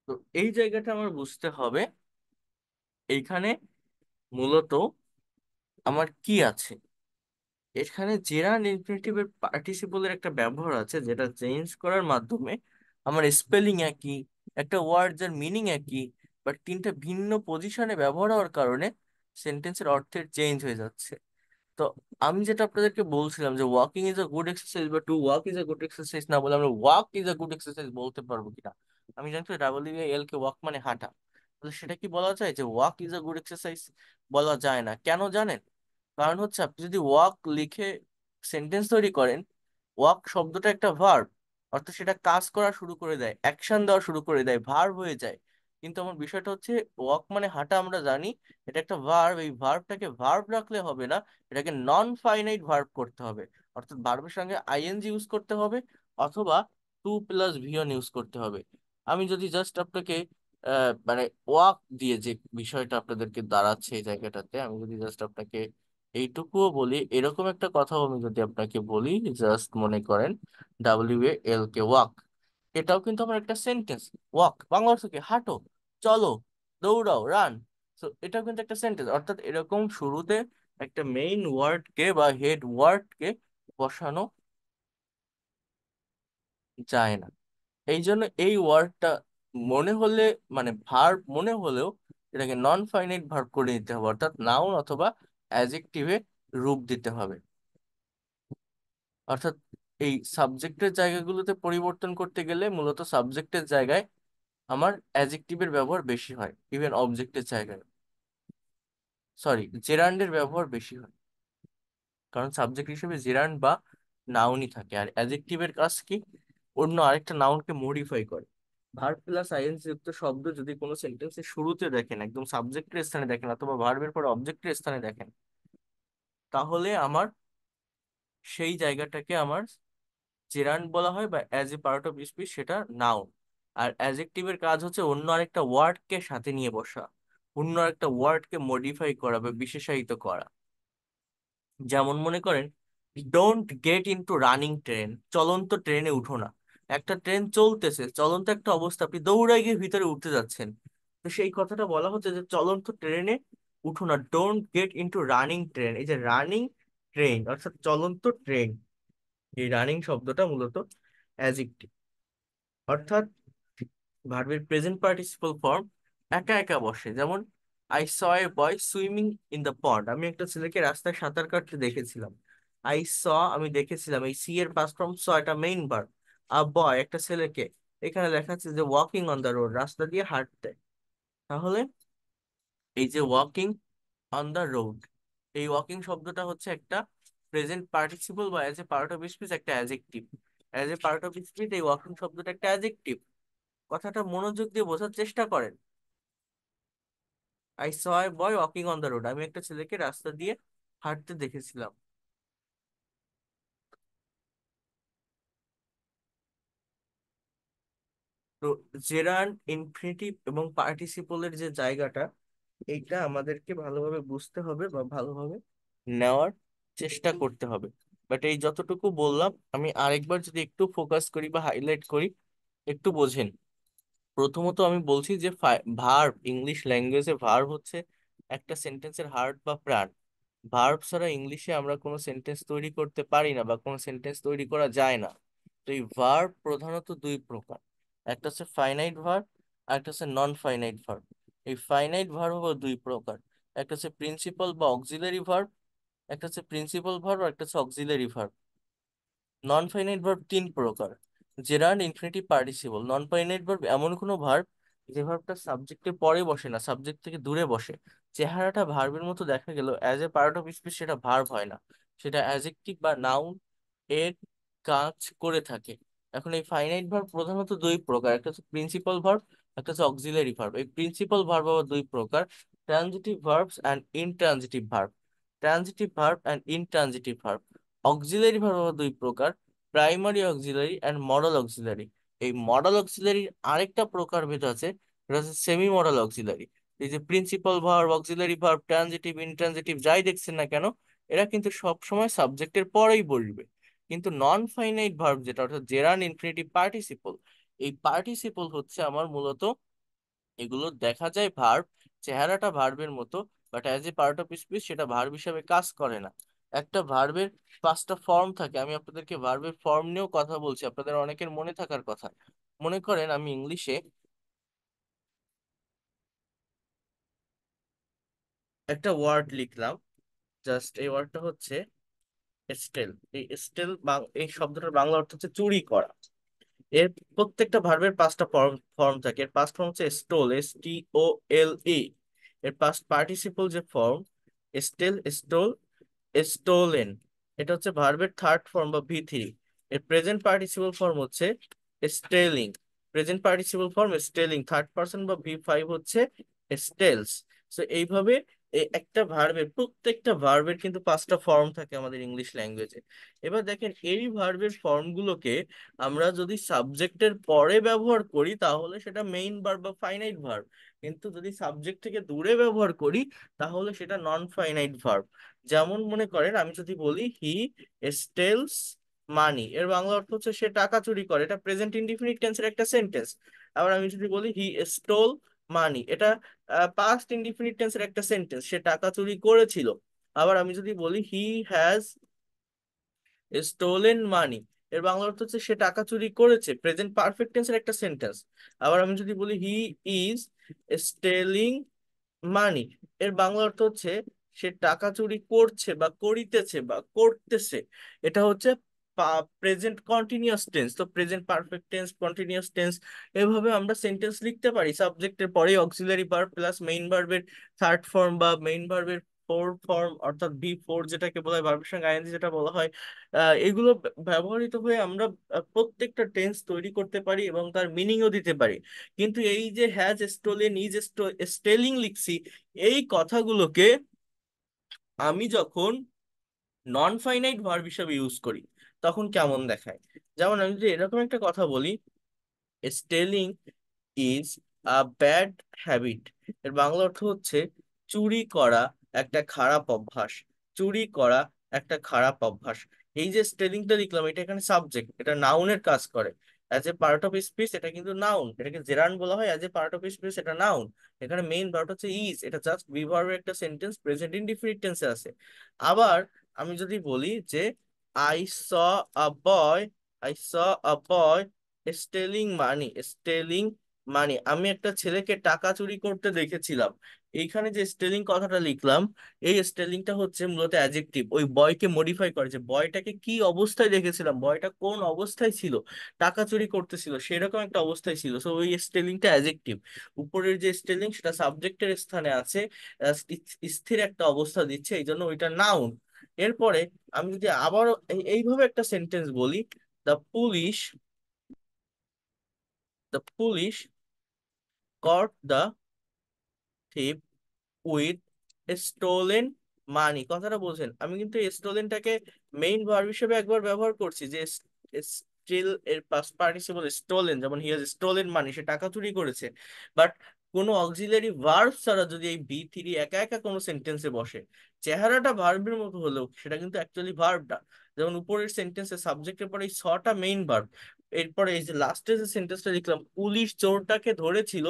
তো এই জায়গাটা আমার বুঝতে হবে, এইখানে মূলত আমার কি আছে। এখানে জেরান্ড ইনফিনিটিভের পার্টিসিপলের একটা ব্যবহার আছে যেটা চেঞ্জ করার মাধ্যমে আমার স্পেলিং একই, একটা ওয়ার্ড যার মিনিং একই, বাট তিনটা ভিন্ন পজিশনে ব্যবহার হওয়ার কারণে সেন্টেন্সের অর্থের চেঞ্জ হয়ে যাচ্ছে। তো আমি যেটা আপনাদেরকে বলছিলাম যে walking is a good exercise বা to walk is a good exercise না বলে আমরা walk is a good exercise বলতে পারবো কিনা। আমি জানি তো ডাব্লিউ এল কে ওয়াক মানে হাঁটা, তাহলে সেটা কি বলা যায় যে walk is a good exercise? বলা যায় না। কেন জানেন? কারণ হচ্ছে আপনি যদি ওয়াক লিখে সেন্টেন্স তৈরি করেন, ওয়াক শব্দটা একটা ভার্ব, অর্থাৎ সেটা কাজ করা শুরু করে দেয়, অ্যাকশন দেওয়া শুরু করে দেয়, ভার্ব হয়ে যায়। কিন্তু আমার বিষয়টা হচ্ছে ওয়াক মানে হাঁটা আমরা জানি, এটা একটা ভার্ব। এই ভার্বটাকে ভার্ব রাখলে হবে না, এটাকে নন ফাইনাইট ভার্ব করতে হবে। অর্থাৎ ভার্বের সঙ্গে আইএনজি ইউজ করতে হবে, অথবা টু প্লাস ভিওন ইউজ করতে হবে। আমি যদি জাস্ট আপনাকে মানে ওয়াক দিয়ে যে বিষয়টা আপনাদেরকে দাঁড়াচ্ছে এই জায়গাটাতে, আমি যদি জাস্ট আপনাকে এইটুকুও বলি, এরকম একটা কথাও আমি যদি আপনাকে বলি, জাস্ট মনে করেন W A L K walk, এটাও কিন্তু আমার একটা সেন্টেন্স। ওয়াক বাংলা অর্থ কি? হাঁটো, চলো, দৌড়াও, রান। তো এটাও কিন্তু একটা সেন্টেন্স। অর্থাৎ এরকম শুরুতে একটা মেইন ওয়ার্ডকে বা হেড ওয়ার্ডকে বসানো যায় না। এই জন্য এই ওয়ার্ডটা মনে হলে, মানে ভার্ব মনে হলেও, এটাকে নন ফাইনাইট ভার্ব করে নিতে হবে, অর্থাৎ নাউন অথবা অ্যাজেক্টিভে রূপ দিতে হবে। অর্থাৎ এই সাবজেক্টের জায়গাগুলোতে পরিবর্তন করতে গেলে মূলত সাবজেক্টের জায়গায় আমার অ্যাজেক্টিভের ব্যবহার বেশি হয়, ইভেন অবজেক্টের জায়গায়, সরি, জেরান্ডের ব্যবহার বেশি হয়। কারণ সাবজেক্ট হিসেবে জেরান্ড বা নাউনই থাকে, আর অ্যাজেক্টিভের কাজ কি? অন্য আরেকটা নাউনকে মডিফাই করে। ভার্ব প্লাস আইএনজি যুক্ত শব্দ যদি কোনো সেন্টেন্সের শুরুতে দেখেন, একদম সাবজেক্টের স্থানে দেখেন, অথবা ভার্বের পর অবজেক্টের স্থানে দেখেন, তাহলে আমার সেই জায়গাটাকে আমার জেরান্ড বলা হয়, বা as a part of speech সেটা নাউন। আর অ্যাজেক্টিভের কাজ হচ্ছে অন্য আরেকটা ওয়ার্ডকে সাথে নিয়ে বসা, অন্য আরেকটা ওয়ার্ডকে মডিফাই করা বা বিশেষায়িত করা। যেমন মনে করেন, don't get into running train, চলন্ত ট্রেনে উঠো না। একটা ট্রেন চলতেছে, চলন্ত একটা অবস্থা, আপনি দৌড়াই গিয়ে ভিতরে উঠতে যাচ্ছেন, তো সেই কথাটা বলা হচ্ছে যে চলন্ত ট্রেনে উঠো না, don't get into running train. এই যে রানিং ট্রেন অর্থাৎ চলন্ত ট্রেন, এই রানিং শব্দটা মূলত অ্যাজেক্টিভ। অর্থাৎ ভার্বের প্রেজেন্ট পার্টিসিপল ফর্ম একা একা বসে। যেমন I saw a boy swimming in the pond, আমি একটা ছেলেকে রাস্তায় সাঁতার কাটতে দেখেছিলাম। আই স, আমি দেখেছিলাম, এই সি এর পাস্ট ফর্ম স, এটা মেইন ভার্ব। আ বয়, একটা ছেলেকে, এখানে লেখা আছে যে ওয়াকিং অন দ্য রোড, রাস্তা দিয়ে হাঁটতে। তাহলে এই যে ওয়াকিং অন দ্য রোড, এই ওয়াকিং শব্দটা হচ্ছে একটা প্রেজেন্ট পার্টিসিপল বা as a part of speech একটা adjective. As a part of speech এই ওয়াকিং শব্দটা একটা অ্যাজেক্টিভ। কথাটা মনোযোগ দিয়ে বোঝার চেষ্টা করেন। I saw a boy walking on the road, আমি একটা ছেলেকে রাস্তা দিয়ে হাঁটতে দেখেছিলাম। তো জেরান্ড, ইনফিনিটিভ এবং পার্টিসিপলের যে জায়গাটা, এইটা আমাদেরকে ভালোভাবে বুঝতে হবে বা ভালোভাবে নেওয়ার চেষ্টা করতে হবে। বাট এই যতটুকু বললাম, আমি আরেকবার যদি একটু ফোকাস করি বা হাইলাইট করি, একটু বোঝেন। প্রথমত আমি বলছি যে ভার্ব, ইংলিশ ল্যাঙ্গুয়েজে ভার্ব হচ্ছে একটা সেন্টেন্সের হার্ট বা প্রাণ। ভার্ব ছাড়া ইংলিশে আমরা কোনো সেন্টেন্স তৈরি করতে পারি না, বা কোনো সেন্টেন্স তৈরি করা যায় না। তো এই ভার্ব প্রধানত দুই প্রকার, একটা হচ্ছে ফাইনাইট ভার্ব, আর একটা হচ্ছে নন ফাইনাইট ভার্ব। এই ফাইনাইট ভার্ব হলো দুই প্রকার, একটা হচ্ছে প্রিন্সিপাল বা অক্সিলারি ভার্ব, একটা হচ্ছে প্রিন্সিপাল ভার্ব, আর একটা হচ্ছে auxiliary verb. Non finite verb তিন প্রকার: gerund, infinitive, participle. Non finite verb এমন কোনো ভার্ব যে ভার্বটা সাবজেক্টের পরে বসে না, সাবজেক্ট থেকে দূরে বসে। চেহারাটা ভার্বের মতো দেখা গেল, as a part of speech সেটা ভার্ব হয় না, সেটা অ্যাজেক্টিভ বা নাউন এর কাজ করে থাকে। এখন এই ফাইনাইট ভার্ব প্রধানত দুই প্রকার, একটা হচ্ছে প্রিন্সিপাল ভার্ব, একটা হচ্ছে অক্সিলারি ভার্ব। এই প্রিন্সিপাল ভার্ব আবার দুই প্রকার: transitive verbs and intransitive verb. Transitive verb and intransitive verb. Auxiliary verb আবার দুই প্রকার: primary auxiliary and modal auxiliary. এই মডাল অক্সিলারির আরেকটা প্রকার ভেদ আছে, এটা হচ্ছে সেমি মডাল অক্সিলারি। এই যে principal verb, auxiliary verb, transitive, intransitive যাই দেখছেন না কেন, এরা কিন্তু সব সময় সাবজেক্টের পরেই বসবে। কিন্তু নন ফাইনাইট ভার্ব যেটা, অর্থাৎ জেরান্ড, ইনফিনিটিভ, পার্টিসিপল, এই পার্টিসিপল হচ্ছে আমার মূলত, এগুলো দেখা যায় ভার্ব, চেহারাটা ভার্বের মতো, but as a part of speech সেটা ভার্ব হিসাবে কাজ করে না। একটা ভার্বের পাঁচটা ফর্ম থাকে, আমি আপনাদেরকে ভার্বের ফর্ম নিয়েও কথা বলছি, আপনাদের অনেকের মনে থাকার কথা। মনে করেন আমি ইংলিশে একটা ওয়ার্ড লিখলাম, জাস্ট এই ওয়ার্ডটা হচ্ছে স্টেল। এই স্টেল, এই শব্দটার বাংলা অর্থ হচ্ছে চুরি করা। এর প্রত্যেকটা ভার্বের পাঁচটা ফর্ম ফর্ম থাকে। এর পাস্ট ফর্ম হচ্ছে স্টোল, STOLE। এর পাস্ট পার্টিসিপল যে ফর্ম, স্টেল, স্টোল, স্টোলেন, এটা হচ্ছে ভার্বের থার্ড ফর্ম বা V3। এর প্রেজেন্ট পার্টিসিপল ফর্ম হচ্ছে stealing. Present participle form stealing, third person বা V5 হচ্ছে স্টেলস। সো এইভাবে একটা ভার্বের, প্রত্যেকটা ভার্বের কিন্তু পাঁচটা ফর্ম থাকে আমাদের ইংলিশ ল্যাঙ্গুয়েজে। এবার দেখেন এই ভার্বের ফর্মগুলোকে আমরা যদি সাবজেক্টের পরে ব্যবহার করি তাহলে সেটা মেইন ভার্ব বা ফাইনাইট ভার্ব, কিন্তু যদি সাবজেক্ট থেকে দূরে ব্যবহার করি তাহলে সেটা নন ফাইনাইট ভার্ব। যেমন মনে করেন আমি যদি বলি হি স্টেলস মানি, এর বাংলা অর্থ হচ্ছে সে টাকা চুরি করে, এটা প্রেজেন্ট ইনডিফিনিট টেন্সের একটা সেন্টেন্স। আবার আমি যদি বলি হি স্টোল মানি, এটা পাস্ট ইনডিফিনিট টেন্সের একটা সেন্টেন্স, সে টাকা চুরি করেছিল। আবার আমি যদি বলি হি হ্যাজ স্টোলেন মানি, এর বাংলা অর্থ হচ্ছে সে টাকা চুরি করেছে, প্রেজেন্ট পারফেক্ট টেন্সের একটা সেন্টেন্স। আবার আমি যদি বলি হি ইজ স্টেলিং মানি, এর বাংলা অর্থ হচ্ছে সে টাকা চুরি করছে বা করিতেছে বা করতেছে, এটা হচ্ছে প্রেজেন্ট কন্টিনিউয়াস টেন্স। তো present perfect tense, continuous tense, এভাবে আমরা সেন্টেন্স লিখতে পারি। সাবজেক্টের পরে অক্সিলারি ভার্ব প্লাস মেইন ভার্বের থার্ড ফর্ম বা মেইন ভার্বের ফোর ফর্ম, অর্থাৎ V4 যেটাকে বলা হয়, ভার্বের সঙ্গে আইএনজি যেটা বলা হয়, এগুলো ব্যবহৃত হয়ে আমরা প্রত্যেকটা টেন্স তৈরি করতে পারি এবং তার মিনিংও দিতে পারি। কিন্তু এই যে হ্যাজ স্টোলেন, ইজ স্টেলিং লিখছি, এই কথাগুলোকে আমি যখন নন ফাইনাইট ভার্ব হিসেবে ইউজ করি তখন কেমন দেখায়। যেমন আমি যদি এরকম একটা কথা বলি, stealing is a bad habit, এর বাংলা অর্থ হচ্ছে চুরি করা একটা খারাপ অভ্যাস। চুরি করা একটা খারাপ অভ্যাস। এই যে স্টেলিংটা লিখলাম, এটা এখানে সাবজেক্ট, এটা নাউনের কাজ করে। As a part of speech এটা কিন্তু নাউন, এটাকে জেরান্ড বলা হয়। As a part of speech এটা নাউন। এখানে মেইন ভার্ব হচ্ছে ইজ, এটা জাস্ট বি ভার্বের একটা সেন্টেন্স, প্রেজেন্ট ইনডিফিনিট টেন্সে আছে। আবার আমি যদি বলি যে I saw a boy, I saw a boy stealing money, stealing মানে আমি একটা ছেলেকে টাকা চুরি করতে দেখেছিলাম। এইখানে যে স্টেলিং কথাটা লিখলাম, এই স্টেলিংটা হচ্ছে মূলত অ্যাডজেক্টিভ, ওই বয়কে মডিফাই করেছে। বয়টাকে কি অবস্থায় দেখেছিলাম, বয়টা কোন অবস্থায় ছিল, টাকা চুরি করতেছিল সেরকম একটা অবস্থায় ছিল, সো ওই স্টেলিংটা অ্যাডজেক্টিভ। উপরের যে স্টেলিং সেটা সাবজেক্টের স্থানে আছে, স্থির একটা অবস্থা দিচ্ছে, এই জন্য ওইটা নাউন। এরপরে আমি যদি আবারও এইভাবে একটা সেন্টেন্স বলি, the police, the police caught the thief with stolen money, কথাটা বলছেন, আমি কিন্তু স্টোলেনটাকে মেইন ভার্ব হিসেবে একবার ব্যবহার করছি, যে স্টিল এর পাস্ট পার্টিসিপল স্টোলেন, যেমন হি হ্যাজ স্টোলেন মানি, সে টাকা চুরি করেছে। বাট কোনো অক্সিলারি ভার্ব ছাড়া যদি এই V3 একা একা কোনো সেন্টেন্সে বসে, চেহারাটা ভার্বের মতো হলেও সেটা কিন্তু অ্যাকচুয়ালি ভার্বটা। যেমন উপরের সেন্টেন্সে সাবজেক্টের পরে এই ছটা মেইন ভার্ব, এরপরে এই যে লাস্টে যে সেন্টেন্সটা লিখলাম, পুলিশ চোরটাকে ধরেছিল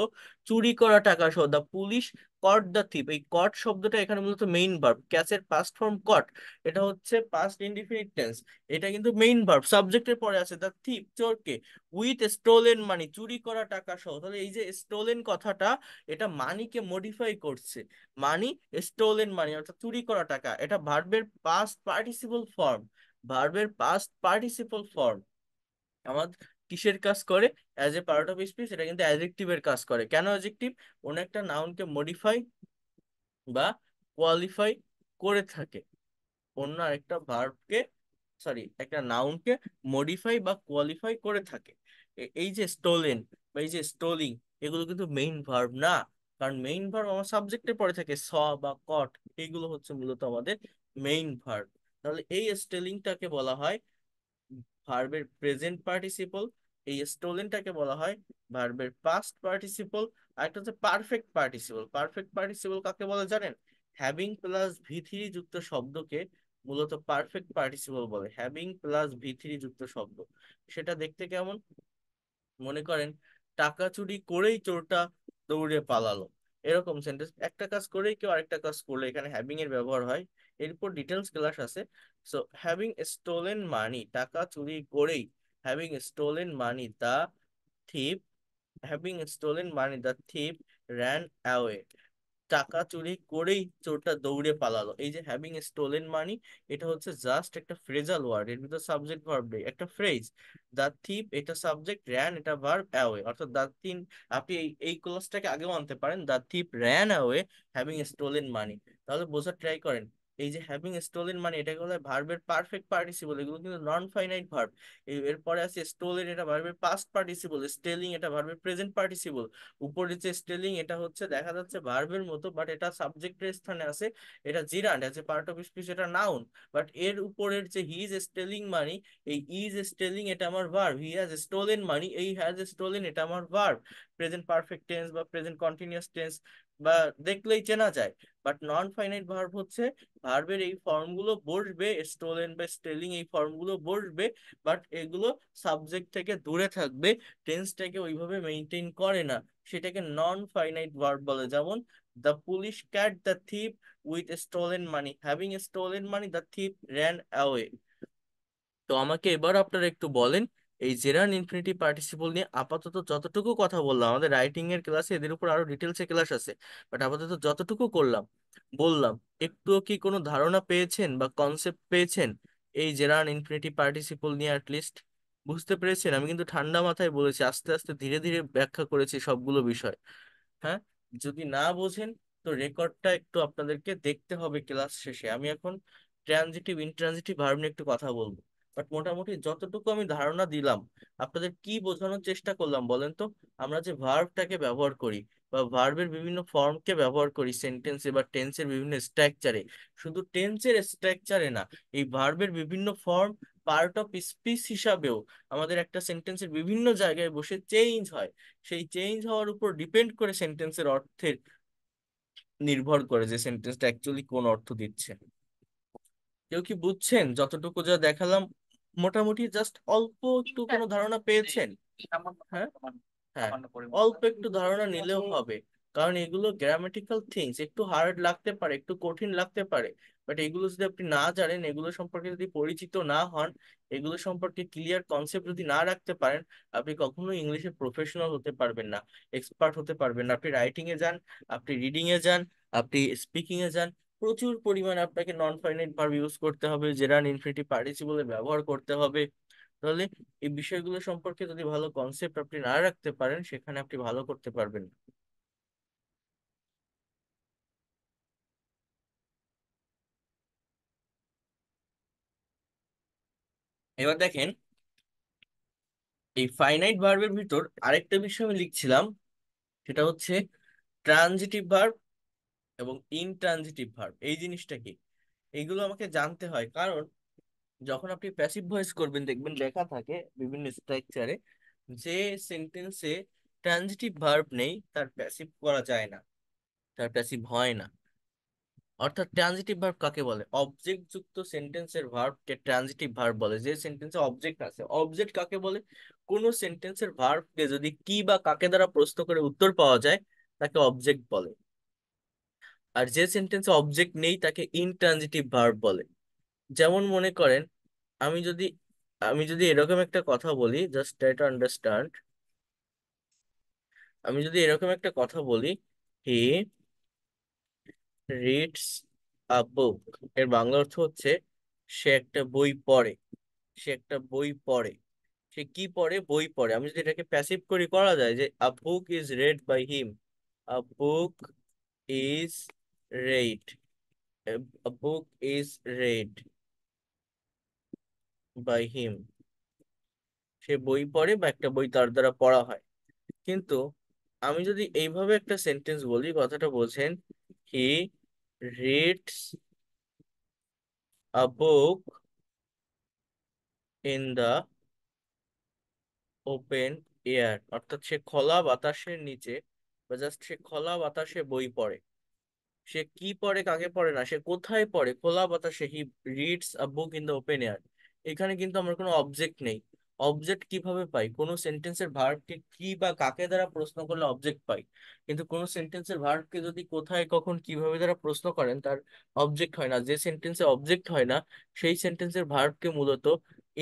চুরি করা টাকা সহ, দা পুলিশ কট দ্য থিপ, এই কট শব্দটা এখানে মূলত মেইন ভার্ব। ক্যাচের পাস্ট ফর্ম কট, এটা হচ্ছে পাস্ট ইনডিফিনিট টেন্স, এটা কিন্তু মেইন ভার্ব। সাবজেক্টের পরে আছে দ্য থিপ, চোরকে, উইথ স্টোলেন মানি, চুরি করা টাকা সহ। তাহলে এই যে স্টোলেন কথাটা, এটা মানিকে মডিফাই করছে। মানি, স্টোলেন মানি অর্থাৎ চুরি করা টাকা, এটা ভার্বের পাস্ট পার্টিসিপল ফর্ম। ভার্বের পাস্ট পার্টিসিপল ফর্ম আমার কিসের কাজ করে, as a part of speech, এটা কিন্তু অ্যাডজেক্টিভের কাজ করে। কেন অ্যাডজেক্টিভ? কোন একটা নাউনকে মডিফাই বা কোয়ালিফাই করে থাকে, অন্য আরেকটা ভার্বকে, সরি একটা নাউনকে মডিফাই বা কোয়ালিফাই করে থাকে। এই যে স্টোলেন বা এই যে স্টোলিং, এগুলো কিন্তু মেইন ভার্ব না, কারণ মেইন ভার্ব আমার সাবজেক্টের পরে থাকে, স বা কট, এইগুলো হচ্ছে মূলত আমাদের মেইন ভার্ব। তাহলে এই স্টেলিংটাকে বলা হয় ভার্বের প্রেজেন্ট পার্টিসিপল, এই স্টোলেনটাকে বলা হয় ভার্বের পাস্ট পার্টিসিপল। আর একটা হচ্ছে পারফেক্ট পার্টিসিপল। পারফেক্ট পার্টিসিপল কাকে বলে জানেন? হ্যাভিং প্লাস V3 যুক্ত শব্দকে মূলত পারফেক্ট পার্টিসিপল বলে। হ্যাভিং প্লাস V3 যুক্ত শব্দ, সেটা দেখতে কেমন? মনে করেন টাকা চুরি করেই চোরটা দৌড়ে পালালো, এরকম সেন্টেন্স। একটা কাজ করেই কেউ আরেকটা কাজ করলো, এখানে হ্যাভিং এর ব্যবহার হয়। এরপর ডিটেলস ক্লাস আছে। সো হ্যাভিং স্টোলেন মানি, টাকা চুরি করেই, having stolen money the thief, having stolen money the thief ran away, টাকা চুরি করেই চোরটা দৌড়ে পালালো। এই যে হ্যাভিং স্টোলেন মানি, এটা হচ্ছে জাস্ট একটা ফ্রেজাল ওয়ার্ড, এর ভিতর সাবজেক্ট ভার্ব নেই, একটা ফ্রেজ। দা থিপ এটা সাবজেক্ট, র্যান এটা ভার্ব, অ্যাওয়ে অর্থাৎ দা তিন, আপনি এই ক্লজটাকে আগেও আনতে পারেন, the thief ran away having stolen money. তাহলে বোঝার ট্রাই করেন, এই যে হ্যাভিং স্টোলেন মানি এটাকে বলা হয় ভার্বের পারফেক্ট পার্টিসিপল, এগুলো কিন্তু নন ফাইনাইট ভার্ব। এরপরে আছে স্টোলেন, এটা ভার্বের পাস্ট পার্টিসিপল, স্টেলিং এটা ভার্বের প্রেজেন্ট পার্টিসিপল। উপরে যে স্টেলিং এটা হচ্ছে দেখা যাচ্ছে ভার্বের মতো, বাট এটা সাবজেক্টের স্থানে আছে, এটা জিরান্ড আছে, পার্ট অফ স্পিচ, এটা নাউন। বাট এর উপরের যে হি ইজ স্টেলিং মানি, এই ইজ স্টেলিং এটা আমার ভার্ব, হি হ্যাজ স্টোলেন মানি, এই হ্যাজ স্টোলেন এটা আমার ভার্ব, প্রেজেন্ট পারফেক্ট টেন্স বা প্রেজেন্ট কন্টিনিউয়াস টেন্স বা দেখলেই চেনা যায়। বাট নন ফাইনাইট ভার্ব হচ্ছে ভার্বের এই ফর্মগুলো বসবে, স্টোলেন বা স্টেলিং এই ফর্মগুলো বসবে, বাট এগুলো সাবজেক্ট থেকে দূরে থাকবে, টেন্সটাকে ওইভাবে মেনটেন করে না, সেটাকে নন ফাইনাইট ভার্ব বলে। যেমন the police cat the thief with stolen money, having stolen money the thief ran away. তো আমাকে এবার আপনারা একটু বলেন, এই জেরান ইনফিনিটিভ পার্টিসিপল নিয়ে আপাতত যতটুকু কথা বললাম, আমাদের রাইটিং এর ক্লাসে এদের উপর আরো ডিটেলসে ক্লাস আছে, বাট আপাতত যতটুকু করলাম বললাম, একটুও কি কোনো ধারণা পেয়েছেন বা কনসেপ্ট পেয়েছেন এই জেরান ইনফিনিটিভ পার্টিসিপল নিয়ে? অ্যাটলিস্ট বুঝতে পেরেছেন? আমি কিন্তু ঠান্ডা মাথায় বলেছি, আস্তে আস্তে ধীরে ধীরে ব্যাখ্যা করেছি সবগুলো বিষয়। হ্যাঁ, যদি না বোঝেন তো রেকর্ডটা একটু আপনাদেরকে দেখতে হবে ক্লাস শেষে। আমি এখন ট্রানজিটিভ ইনট্রানজিটিভ ভার্ব নিয়ে একটু কথা বলবো, বাট মোটামুটি যতটুকু আমি ধারণা দিলাম, আপনাদের কি বোঝানোর চেষ্টা করলাম বলেন তো? আমরা যে ভার্বটাকে ব্যবহার করি বা ভার্বের বিভিন্ন ফর্মকে ব্যবহার করি সেন্টেন্সে বা টেন্সের বিভিন্ন স্ট্রাকচারে, শুধু টেন্সের স্ট্রাকচারে না, এই ভার্বের বিভিন্ন ফর্ম পার্ট অফ স্পিচ হিসাবেও আমাদের একটা সেন্টেন্সের বিভিন্ন জায়গায় বসে চেঞ্জ হয়। সেই চেঞ্জ হওয়ার উপর ডিপেন্ড করে সেন্টেন্সের অর্থের নির্ভর করে যে সেন্টেন্সটা অ্যাকচুয়ালি কোন অর্থ দিচ্ছে। কেউ কি বুঝছেন যতটুকু যা দেখালাম? মোটামুটি জাস্ট অল্প একটু কোনো ধারণা পেয়েছেন? হ্যাঁ, হ্যাঁ, অল্প একটু ধারণা নিলেও হবে, কারণ এগুলো গ্রামাটিক্যাল থিংস, একটু হার্ড লাগতে পারে, একটু কঠিন লাগতে পারে, বাট এগুলো যদি আপনি না জানেন, এগুলো সম্পর্কে যদি পরিচিত না হন, এগুলো সম্পর্কে ক্লিয়ার কনসেপ্ট যদি না রাখতে পারেন, আপনি কখনো ইংলিশে প্রফেশনাল হতে পারবেন না, এক্সপার্ট হতে পারবেন না। আপনি রাইটিং এ যান, আপনি রিডিং এ যান, আপনি স্পিকিং এ যান, প্রচুর পরিমাণে আপনাকে নন ফাইনাইট ভার্ব ইউজ করতে হবে, জেরান ইনফিনিটিভ পার্টিসিপলে ব্যবহার করতে হবে। তাহলে এই বিষয়গুলো সম্পর্কে যদি ভালো কনসেপ্ট আপনি না রাখতে পারেন, সেখানে আপনি ভালো করতে পারবেন না। এবার দেখেন, এই ফাইনাইট ভার্বের ভিতর আরেকটা বিষয় আমি লিখছিলাম, সেটা হচ্ছে ট্রানজিটিভ ভার্ব এবং ইনট্রানজিটিভ ভার্ব। এই জিনিসটা কি, এইগুলো আমাকে জানতে হয়, কারণ যখন আপনি প্যাসিভ ভয়েস করবেন দেখবেন লেখা থাকে বিভিন্ন স্ট্রাকচারে যে সেন্টেন্সে ট্রানজিটিভ ভার্ব নেই তার প্যাসিভ করা যায় না, তার প্যাসিভ হয় না। অর্থাৎ ট্রানজিটিভ ভার্ব কাকে বলে? অবজেক্ট যুক্ত সেন্টেন্সের ভার্বকে ট্রানজিটিভ ভার্ব বলে। যে সেন্টেন্সে অবজেক্ট আছে, অবজেক্ট কাকে বলে? কোন সেন্টেন্সের ভার্বকে যদি কি বা কাকে দ্বারা প্রশ্ন করে উত্তর পাওয়া যায় তাকে অবজেক্ট বলে। আর যে সেন্টেন্সে অবজেক্ট নেই তাকে ইনট্রানজিটিভ ভার্ব বলে। যেমন মনে করেন, আমি যদি আমি যদি এরকম একটা কথা বলি, জাস্ট ট্রাই টু আন্ডারস্ট্যান্ড, আমি যদি এরকম একটা কথা বলি, হি রিডস আ বুক, এর বাংলা অর্থ হচ্ছে সে একটা বই পড়ে, সে একটা বই পড়ে। সে কি পড়ে? বই পড়ে। আমি যদি এটাকে প্যাসিভ করি, করা যায় যে a book is read by him, a book is read, a book is read by him, সে বই পড়ে বা একটা বই তার দ্বারা পড়া হয়। কিন্তু আমি যদি এইভাবে একটা সেন্টেন্স বলি, কথাটা বলছেন, he reads a book in the open air, অর্থাৎ সে খোলা বাতাসের নিচে বা জাস্ট সে খোলা বাতাসে বই পড়ে। সে কি পড়ে, কাকে পড়ে না, সে কোথায় পড়ে? খোলা বাতাসে। হি reads a book in the open air. এখানে কিন্তু আমার কোনো অবজেক্ট নেই, অবজেক্ট কিভাবে পাই? কোনো সেন্টেন্সের ভার্বকে কি বা কাকে দ্বারা প্রশ্ন করলে অবজেক্ট পাই, কিন্তু কোনো সেন্টেন্সের ভার্বকে যদি কোথায় কখন কিভাবে দ্বারা প্রশ্ন করেন তার অবজেক্ট হয় না। যে সেন্টেন্সে অবজেক্ট হয় না সেই সেন্টেন্সের ভার্বকে মূলত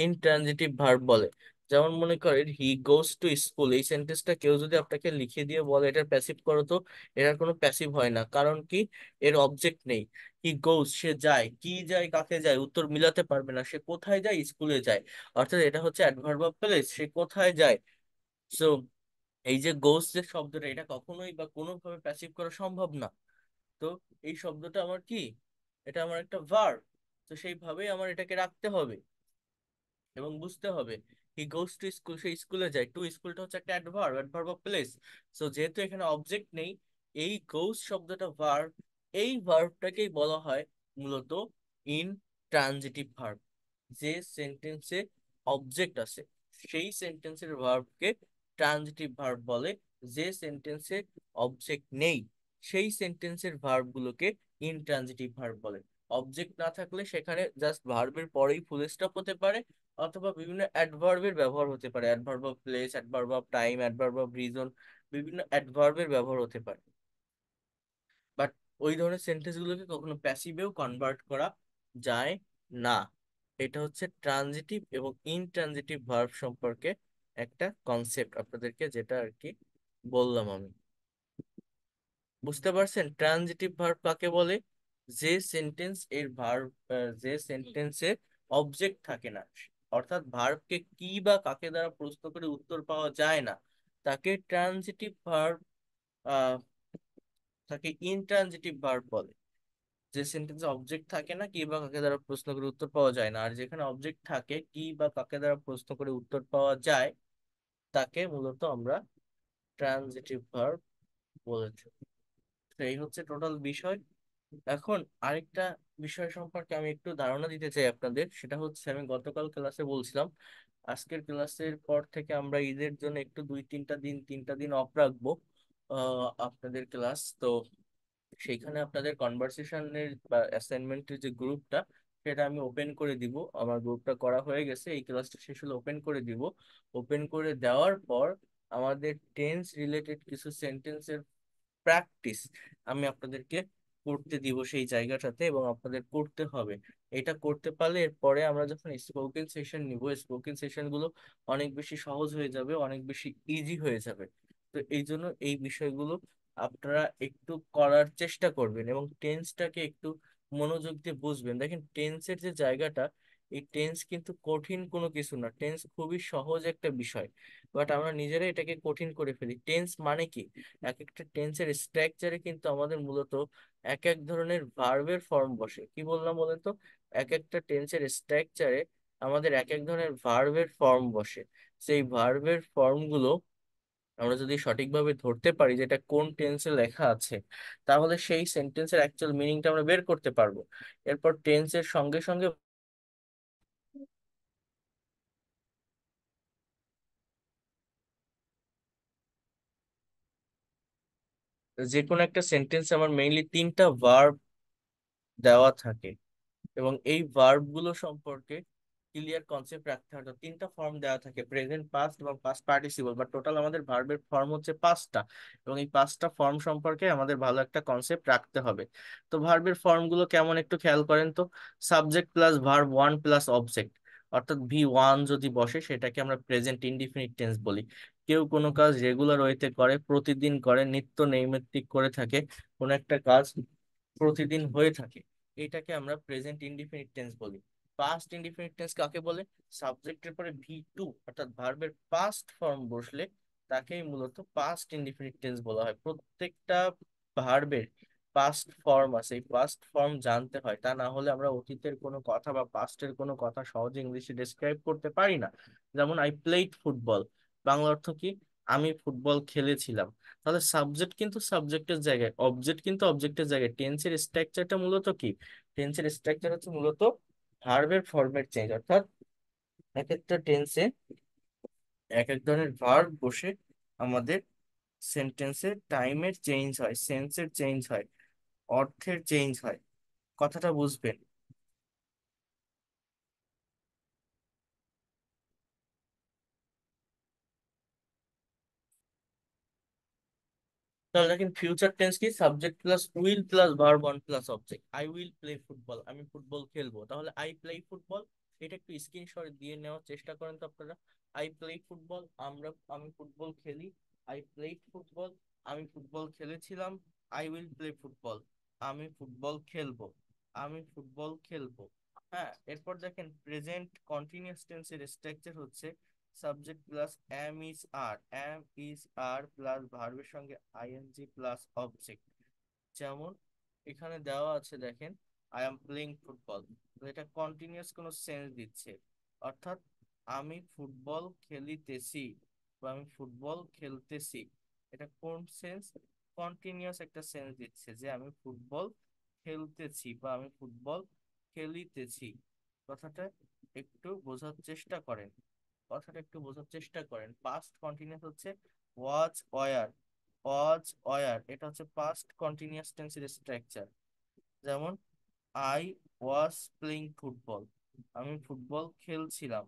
ইনট্রানজিটিভ ভার্ব বলে। যেমন মনে করেন হি গোস টু স্কুল, এই সেন্টেন্সটা কেউ যদি আপনাকে লিখে দিয়ে বলে এটা প্যাসিভ করো, তো এটার কোনো প্যাসিভ হয় না, কারণ কি? এর অবজেক্ট নেই। হি গোস, সে যায়, কি যায় কাকে যায় উত্তর মিলাতে পারবে না, সে কোথায় যায়? স্কুলে যায়। অর্থাৎ এটা হচ্ছে অ্যাডভার্ব অফ প্লেস, সে কোথায় যায়। সো এই যে গোস যে শব্দটা, এটা কখনোই বা কোনোভাবে প্যাসিভ করা সম্ভব না। তো এই শব্দটা আমার কি? এটা আমার একটা ভার্ব। তো সেইভাবেই আমার এটাকে রাখতে হবে এবং বুঝতে হবে। হি গোস টু স্কুল, সে স্কুলে যায়। টু, স্কুলটা হচ্ছে একটা adverb, adverb of place. So যেহেতু এখানে অবজেক্ট নেই, এই গোস শব্দটা ভার্ব, এই ভার্বটাকেই বলা হয় মূলত ইন ট্রানজিটিভ ভার্ব। যে সেন্টেন্সে অবজেক্ট আছে সেই সেন্টেন্সের ভার্বকে ট্রানজিটিভ ভার্ব বলে। যে সেন্টেন্সে অবজেক্ট নেই সেই সেন্টেন্সের ভার্বগুলোকে ইনট্রানজিটিভ ভার্ব বলে। অবজেক্ট না থাকলে সেখানে জাস্ট ভার্বের পরেই ফুল স্টপ হতে পারে, অথবা বিভিন্ন অ্যাডভার্বের ব্যবহার হতে পারে, adverb of place, adverb of time, adverb of reason, বিভিন্ন অ্যাডভার্বের ব্যবহার হতে পারে। বাট ওই ধরনের সেন্টেন্স গুলোকে কখনো প্যাসিভেও কনভার্ট করা যায় না। এটা হচ্ছে ট্রানজিটিভ এবং ইনট্রানজিটিভ ভার্ব সম্পর্কে একটা কনসেপ্ট আপনাদেরকে, যেটা আর কি বললাম আমি। বুঝতে পারছেন ট্রানজিটিভ ভার্ব কাকে বলে? যে সেন্টেন্স এর ভার্ব, যে সেন্টেন্সে অবজেক্ট থাকে না, অর্থাৎ ভার্বকে কি বা কাকে দ্বারা প্রশ্ন করে উত্তর পাওয়া যায় না, তাকে ট্রানজিটিভ ভার্ব, তাকে ইনট্রানজিটিভ ভার্ব বলে। যে সেন্টেন্সে অবজেক্ট থাকে না, কি বা কাকে দ্বারা প্রশ্ন করে উত্তর পাওয়া যায় না, আর যেখানে অবজেক্ট থাকে, কি বা কাকে দ্বারা প্রশ্ন করে উত্তর পাওয়া যায়, তাকে মূলত আমরা ট্রানজিটিভ ভার্ব বলে থাকি। তো এই হচ্ছে টোটাল বিষয়। এখন আরেকটা বিষয় সম্পর্কে আমি একটু ধারণা দিতে চাই আপনাদের, সেটা হচ্ছে আমি গতকাল ক্লাসে বলছিলাম আজকের ক্লাসের পর থেকে আমরা ঈদের জন্য একটু 2-3 দিন অফ রাখবো। আপনাদের ক্লাস তো সেইখানে আপনাদের কনভারসেশনের বা অ্যাসাইনমেন্টের যে গ্রুপটা, সেটা আমি ওপেন করে দিব। আমার গ্রুপটা করা হয়ে গেছে, এই ক্লাসটা শেষ হলে ওপেন করে দিব। ওপেন করে দেওয়ার পর আমাদের টেন্স রিলেটেড কিছু সেন্টেন্সের প্র্যাকটিস আমি আপনাদেরকে করতে দিব সেই জায়গাটাতে, এবং আপনাদের করতে হবে। এটা করতে পারলে এরপরে আমরা যখন স্পোকেন সেশন নিব, স্পোকেন সেশন গুলো অনেক বেশি সহজ হয়ে যাবে, অনেক বেশি ইজি হয়ে যাবে। তো এই জন্য এই বিষয়গুলো আপনারা একটু করার চেষ্টা করবেন এবং টেন্সটাকে একটু মনোযোগ দিয়ে বুঝবেন। দেখেন টেন্সের যে জায়গাটা, এই টেন্স কিন্তু কঠিন কোনো কিছু না, টেন্স খুবই সহজ একটা বিষয়। বাট আমরা নিজেরাই এটাকে কঠিন করে ফেলি। টেন্স মানে কি? এক একটা টেন্সের স্ট্রাকচারে কিন্তু আমাদের মূলত এক এক ধরনের ভার্বের ফর্ম বসে। কি বললাম বলেন তো? এক একটা টেন্সের স্ট্রাকচারে আমাদের এক এক ধরনের ভার্বের ফর্ম বসে। সেই ভার্বের ফর্মগুলো আমরা যদি সঠিকভাবে ধরতে পারি যেটা কোন টেন্সে লেখা আছে, তাহলে সেই সেন্টেন্সের অ্যাকচুয়াল মিনিংটা আমরা বের করতে পারবো। এরপর টেন্সের সঙ্গে সঙ্গে যে কোনো একটা সেন্টেন্সে আমার মেইনলি 3টা ভার্ব দেওয়া থাকে, এবং এই ভার্ব গুলো সম্পর্কে ক্লিয়ার কনসেপ্ট রাখতে হয়। তো 3টা ফর্ম দেওয়া থাকে, প্রেজেন্ট, পাস্ট এবং পাস্ট পার্টিসিপল, বাট টোটাল আমাদের ভার্বের ফর্ম হচ্ছে 5টা, এবং এই 5টা ফর্ম সম্পর্কে আমাদের ভালো একটা কনসেপ্ট রাখতে হবে। তো ভার্বের ফর্ম গুলো কেমন একটু খেয়াল করেন তো। Subject plus verb one plus object, অর্থাৎ V1 যদি বসে সেটাকে আমরা প্রেজেন্ট ইনডিফিনিট টেন্স বলি। কেউ কোনো কাজ রেগুলার ওয়েতে করে, প্রতিদিন করে, নিত্য নৈমিত্তিক করে থাকে, কোনো একটা কাজ প্রতিদিন হয়ে থাকে, এটাকে আমরা প্রেজেন্ট ইনডিফিনিট টেন্স বলি। পাস্ট ইনডিফিনিট টেন্স কাকে বলে? সাবজেক্টের পরে V2 অর্থাৎ ভার্বের পাস্ট ফর্ম বসলে তাকেই মূলত পাস্ট ইনডিফিনিট টেন্স বলা হয়। প্রত্যেকটা ভার্বের পাস্ট ফর্ম আছে, এই পাস্ট ফর্ম জানতে হয়, তা না হলে আমরা অতীতের কোনো কথা বা পাস্টের কোনো কথা সহজে ইংলিশে ডেসক্রাইব করতে পারি না। যেমন আই প্লেড ফুটবল, বাংলা অর্থ কি? আমি ফুটবল খেলেছিলাম। তাহলে সাবজেক্ট কিন্তু সাবজেক্টের জায়গায়, অবজেক্ট কিন্তু অবজেক্টের জায়গায়। টেন্সের স্ট্রাকচারটা মূলত কি? টেন্সের স্ট্রাকচার হচ্ছে মূলত ভার্বের ফরম্যাট চেঞ্জ, অর্থাৎ এক একটা টেন্সে এক এক ধরনের ভার্ব বসে আমাদের সেন্টেন্সে টাইমের চেঞ্জ হয়, সেন্সের চেঞ্জ হয়, অর্থের চেঞ্জ হয়। কথাটা বুঝবেন। তাহলে দেখেন ফিউচার টেন্স কি, subject plus will plus verb one plus object. I will play football, আমি ফুটবল খেলবো। তাহলে আই প্লে ফুটবল, এটা একটু স্ক্রিনশট দিয়ে নেওয়ার চেষ্টা করেন তো আপনারা। আই প্লে ফুটবল, আমি ফুটবল খেলি। আই প্লে ফুটবল, আমি ফুটবল খেলেছিলাম। আই উইল প্লে ফুটবল, আমি ফুটবল খেলবো। আমি ফুটবল খেলবো। হ্যাঁ, এরপর দেখেন প্রেজেন্ট কন্টিনিউয়াস টেন্সের স্ট্রাকচার হচ্ছে subject plus am is are, am is are plus ভার্বের সঙ্গে আইএনজি প্লাস অবজেক্ট। যেমন এখানে দেওয়া আছে দেখেন, আই এম প্লেইং ফুটবল, এটা কন্টিনিউয়াস কোনো সেন্স দিচ্ছে, অর্থাৎ আমি ফুটবল খেলিতেছি বা আমি ফুটবল খেলতেছি। এটা কোন সেন্স? কন্টিনিউয়াস একটা সেন্স দিচ্ছে যে আমি ফুটবল খেলতেছি বা আমি ফুটবল খেলিতেছি। কথাটা একটু বোঝার চেষ্টা করেন, কথাটা একটু বোঝার চেষ্টা করেন। পাস্ট কন্টিনিউয়াস হচ্ছে ওয়াজ ওয়ার, ওয়াজ ওয়ার, এটা হচ্ছে পাস্ট কন্টিনিউয়াস টেন্সের স্ট্রাকচার। যেমন আই ওয়াজ প্লেইং ফুটবল, আমি ফুটবল খেলছিলাম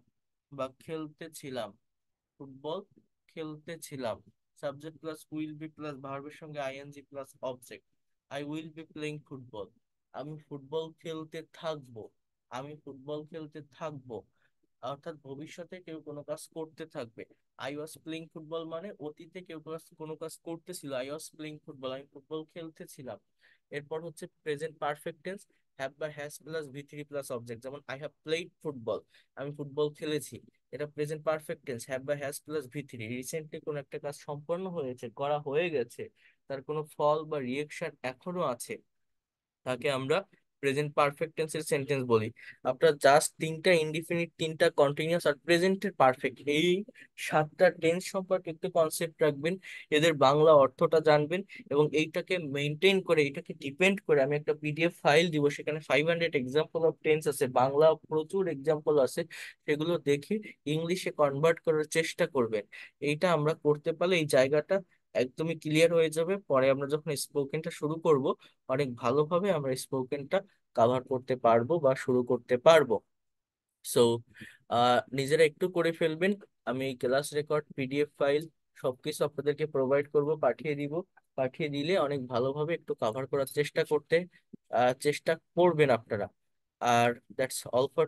বা খেলতেছিলাম। ফুটবল খেলতেছিলাম, subject plus will be plus ভার্বের সঙ্গে I N G plus object. I will be playing football, আমি ফুটবল খেলতে থাকবো। আমি ফুটবল খেলতে থাকবো, অর্থাৎ ভবিষ্যতে কেউ কোনো কাজ করতে থাকবে। আই ওয়াজ প্লেইং ফুটবল মানে অতীতে কেউ কোনো কাজ করতেছিল। আই ওয়াজ প্লেইং ফুটবল, আমি ফুটবল খেলতেছিলাম। এরপর হচ্ছে প্রেজেন্ট পারফেক্ট টেন্স, হ্যাভ বা has plus V three plus object. যেমন আই হ্যাভ প্লেইড ফুটবল, আমি ফুটবল খেলেছি। এটা প্রেজেন্ট পারফেক্ট টেন্স, হ্যাভ বা has plus V three. Recently কোনো একটা কাজ সম্পন্ন হয়েছে, করা হয়ে গেছে, তার কোনো ফল বা রিয়েকশন এখনো আছে, তাকে আমরা প্রেজেন্ট পারফেক্ট টেন্সের সেন্টেন্স বলি। আপনার জাস্ট তিনটা ইনডিফিনিট, তিনটা কন্টিনিউয়াস আর প্রেজেন্টের পারফেক্ট, এই সাতটা টেন্স সম্পর্কে একটু কনসেপ্ট রাখবেন, এদের বাংলা অর্থটা জানবেন, এবং এইটাকে মেনটেন করে, এটাকে ডিপেন্ড করে আমি একটা পিডিএফ ফাইল দিব, সেখানে 500 এক্সাম্পল অফ টেন্স আছে, বাংলা প্রচুর এক্সাম্পল আছে, সেগুলো দেখে ইংলিশে কনভার্ট করার চেষ্টা করবেন। এইটা আমরা করতে পারলে এই জায়গাটা একদমই ক্লিয়ার হয়ে যাবে। পরে আমরা যখন স্পোকেনটা শুরু করব, অনেক ভালোভাবে আমরা স্পোকেনটা কাভার করতে পারবো বা শুরু করতে পারবো। সো নিজেরা একটু করে ফেলবেন। আমি ক্লাস রেকর্ড, পিডিএফ ফাইল সবকিছু আপনাদেরকে প্রোভাইড করব, পাঠিয়ে দিব। পাঠিয়ে দিলে অনেক ভালোভাবে একটু কাভার করার চেষ্টা করতে চেষ্টা করবেন আপনারা। আর দ্যাটস অল ফর